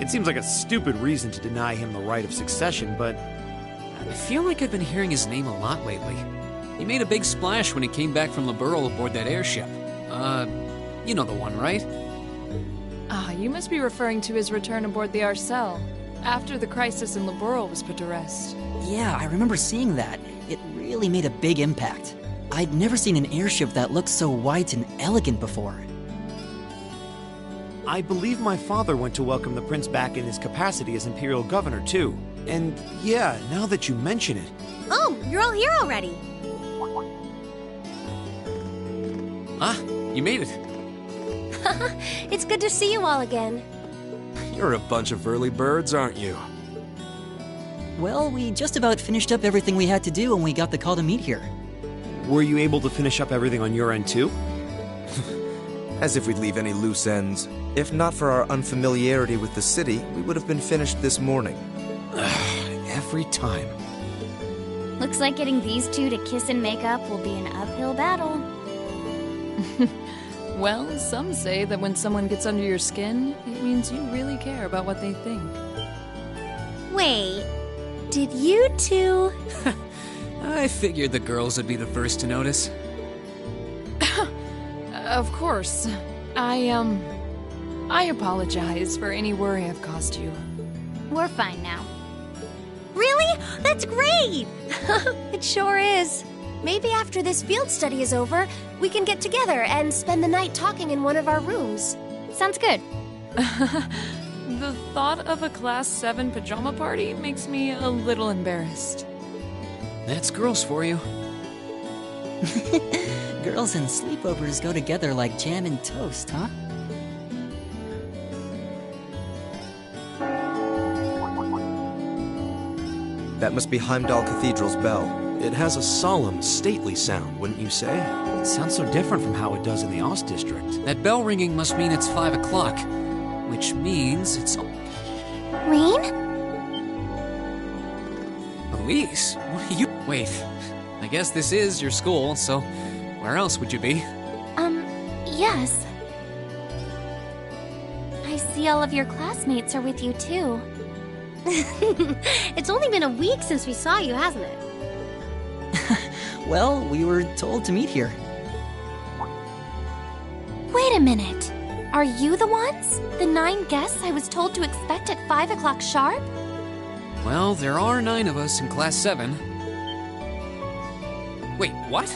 It seems like a stupid reason to deny him the right of succession, but I feel like I've been hearing his name a lot lately. He made a big splash when he came back from Liberl aboard that airship. You know the one, right? Ah, you must be referring to his return aboard the Arcelle, after the crisis in Liberl was put to rest. Yeah, I remember seeing that. It really made a big impact. I'd never seen an airship that looked so white and elegant before. I believe my father went to welcome the prince back in his capacity as imperial governor, too. And yeah, now that you mention it... Oh, you're all here already. Ah, you made it. It's good to see you all again. You're a bunch of early birds, aren't you? Well, we just about finished up everything we had to do when we got the call to meet here. Were you able to finish up everything on your end, too? As if we'd leave any loose ends. If not for our unfamiliarity with the city, we would have been finished this morning. Every time. Looks like getting these two to kiss and make up will be an uphill battle. Well, some say that when someone gets under your skin, it means you really care about what they think. Wait, did you two... I figured the girls would be the first to notice. Of course. I apologize for any worry I've caused you. We're fine now. Really? That's great! It sure is. Maybe after this field study is over, we can get together and spend the night talking in one of our rooms. Sounds good. The thought of a Class 7 pajama party makes me a little embarrassed. That's girls for you. Girls and sleepovers go together like jam and toast, huh? That must be Heimdall Cathedral's bell. It has a solemn, stately sound, wouldn't you say? It sounds so different from how it does in the Ost District. That bell ringing must mean it's 5 o'clock, which means it's... Rain? Elise, what are you... Wait, I guess this is your school, so where else would you be? Yes. I see all of your classmates are with you, too. It's only been a week since we saw you, hasn't it? Well, we were told to meet here. Wait a minute. Are you the ones? The 9 guests I was told to expect at 5 o'clock sharp? Well, there are 9 of us in Class 7. Wait, what?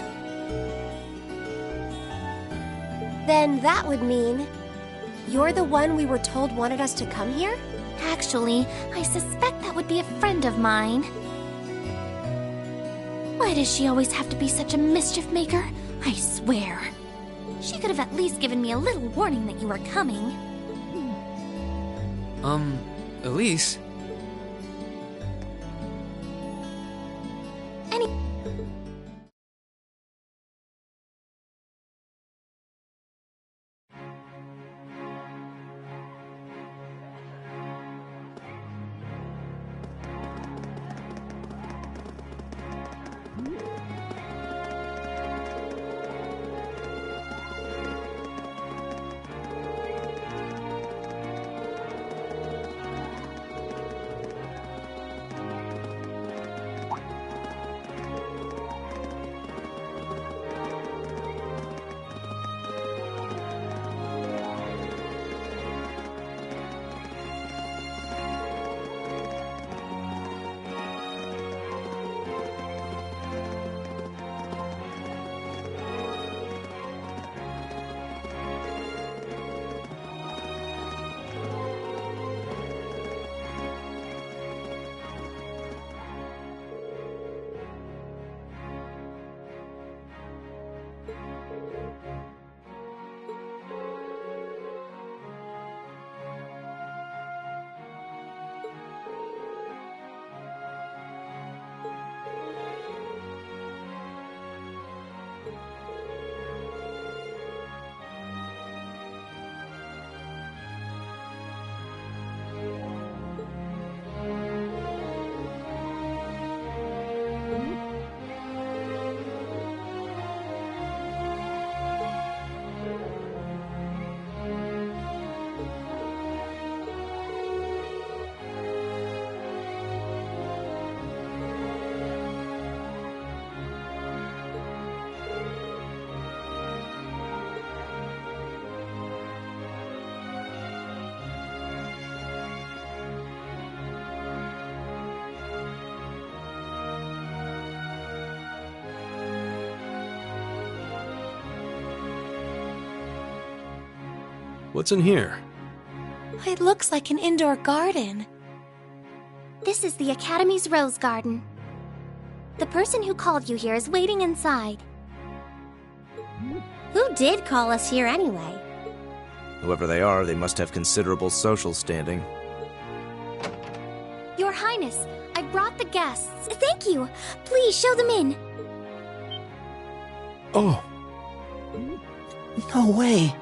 Then that would mean you're the one we were told wanted us to come here? Actually, I suspect that would be a friend of mine. Why does she always have to be such a mischief maker? I swear. She could have at least given me a little warning that you were coming. Elise? What's in here? It looks like an indoor garden. This is the Academy's Rose Garden. The person who called you here is waiting inside. Who did call us here anyway? Whoever they are, they must have considerable social standing. Your Highness, I brought the guests. Thank you. Please show them in. Oh. No way.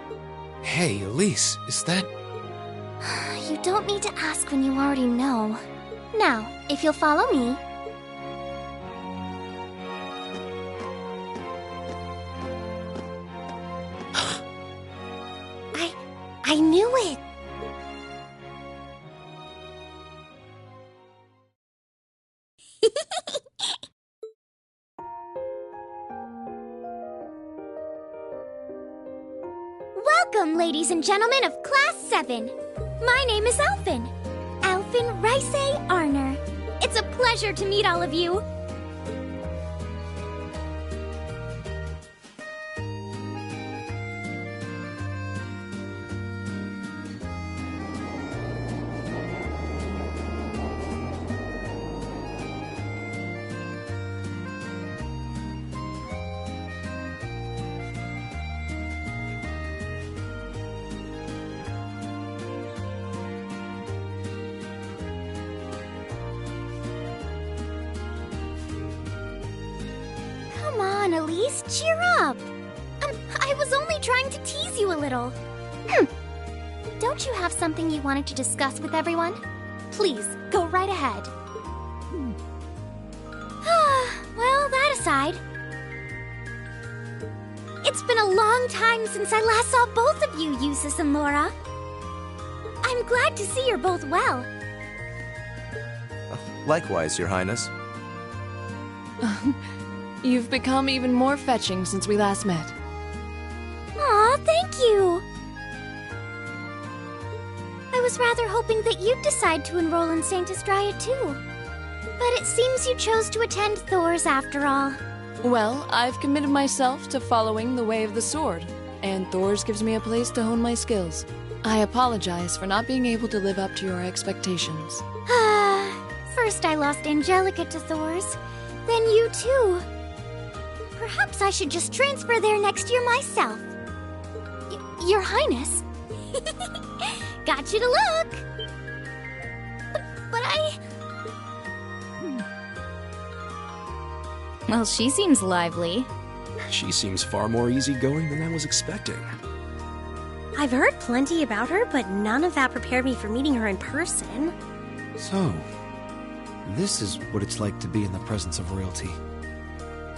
Hey, Elise, is that... You don't need to ask when you already know. Now, if you'll follow me... I knew it! Welcome, ladies and gentlemen of Class 7. My name is Alphen. Alphen Rice Arner. It's a pleasure to meet all of you. Come on, Elise, cheer up. I was only trying to tease you a little. Don't you have something you wanted to discuss with everyone? Please, go right ahead. Well, that aside, it's been a long time since I last saw both of you, Eustace and Laura. I'm I'm glad to see you're both well. Likewise, Your Highness. You've become even more fetching since we last met. Aw, thank you! I was rather hoping that you'd decide to enroll in St. Estrella too. But it seems you chose to attend Thor's after all. Well, I've committed myself to following the way of the sword, and Thor's gives me a place to hone my skills. I apologize for not being able to live up to your expectations. First I lost Angelica to Thor's, then you too. Perhaps I should just transfer there next year myself. Your Highness. Got you to look. But I... Well, she seems lively. She seems far more easygoing than I was expecting. I've heard plenty about her, but none of that prepared me for meeting her in person. So, this is what it's like to be in the presence of royalty.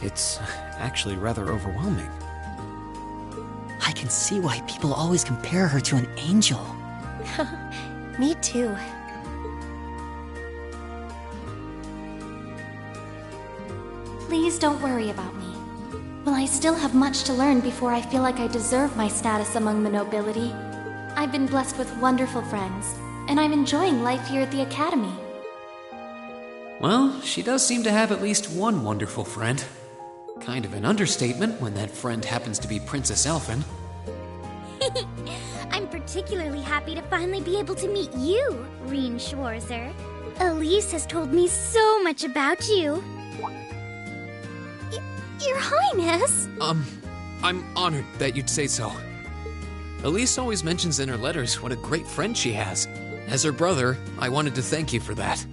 It's actually rather overwhelming. I can see why people always compare her to an angel. Me too. Please don't worry about me. Well, I still have much to learn before I feel like I deserve my status among the nobility. I've been blessed with wonderful friends, and I'm enjoying life here at the Academy. Well, she does seem to have at least one wonderful friend. Kind of an understatement when that friend happens to be Princess Elfin. I'm particularly happy to finally be able to meet you, Reen Schwarzer. Elise has told me so much about you. Your Highness! I'm honored that you'd say so. Elise always mentions in her letters what a great friend she has. As her brother, I wanted to thank you for that.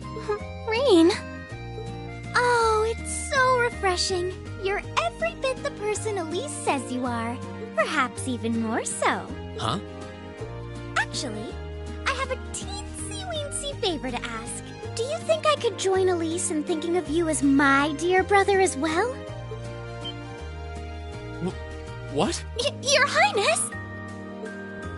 Reen? Oh, it's so refreshing. You're every bit the person Elise says you are. Perhaps even more so. Huh? Actually, I have a teensy-weensy favor to ask. Do you think I could join Elise in thinking of you as my dear brother as well? What? Your Highness!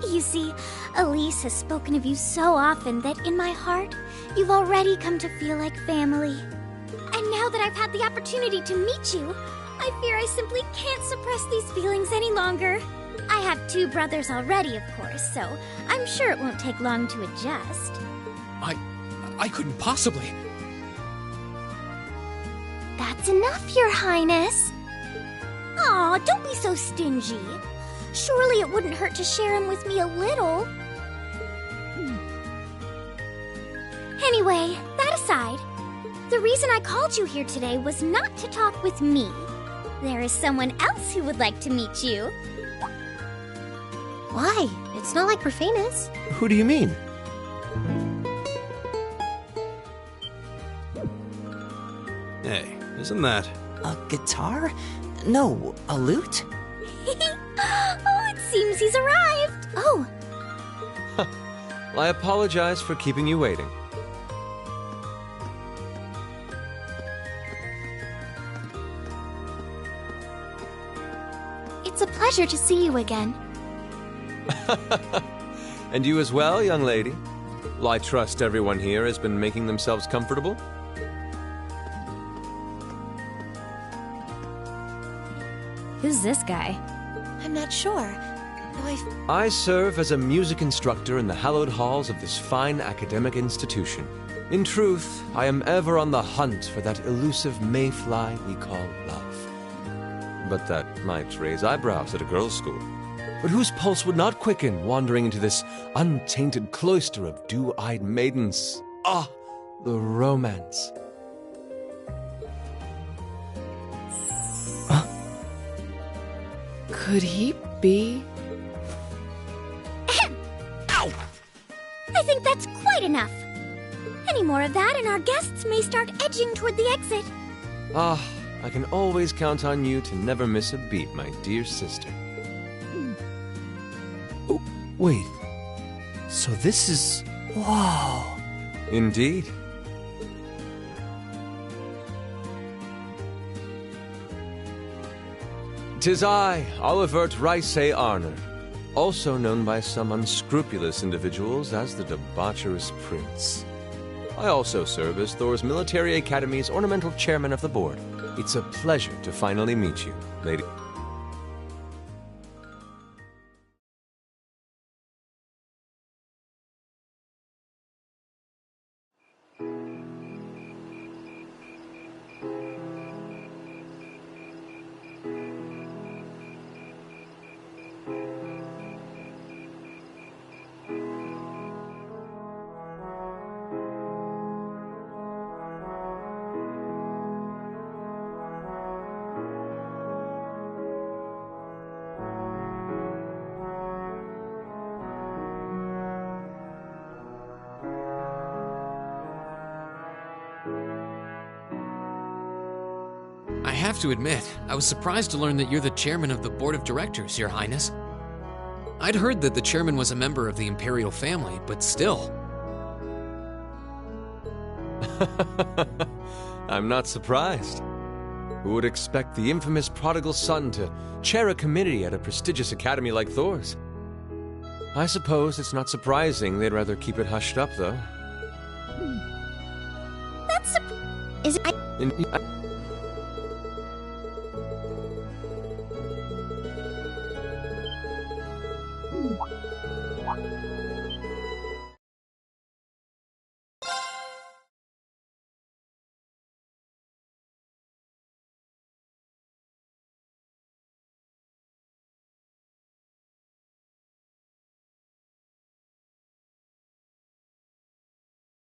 You see, Elise has spoken of you so often that in my heart, you've already come to feel like family. And now that I've had the opportunity to meet you, I fear I simply can't suppress these feelings any longer. I have 2 brothers already, of course, so I'm sure it won't take long to adjust. I couldn't possibly. That's enough, Your Highness. Aw, don't be so stingy. Surely it wouldn't hurt to share him with me a little. Anyway, that aside, the reason I called you here today was not to talk with me. There is someone else who would like to meet you. Why? It's not like we're famous. Who do you mean? Hey, isn't that... A guitar? No, a lute? Oh, it seems he's arrived. Oh. I apologize for keeping you waiting. It's a pleasure to see you again. And you as well, young lady. Well, I trust everyone here has been making themselves comfortable. Who's this guy? I'm not sure. I serve as a music instructor in the hallowed halls of this fine academic institution. In truth, I am ever on the hunt for that elusive mayfly we call love. But that might raise eyebrows at a girls' school. But whose pulse would not quicken wandering into this untainted cloister of dew-eyed maidens? Ah, the romance. Could he be? Ow! I think that's quite enough. Any more of that and our guests may start edging toward the exit. Ah, I can always count on you to never miss a beat, my dear sister. Oh, wait. So this is... Whoa. Indeed. "'Tis I, Olivert Ricey Arner. also known by some unscrupulous individuals as the Debaucherous Prince. I also serve as Thor's Military Academy's ornamental chairman of the board. It's a pleasure to finally meet you, lady. I have to admit, I was surprised to learn that you're the chairman of the board of directors, Your Highness. I'd heard that the chairman was a member of the Imperial family, but still. I'm not surprised. Who would expect the infamous prodigal son to chair a committee at a prestigious academy like Thor's? I suppose it's not surprising they'd rather keep it hushed up, though. Is it...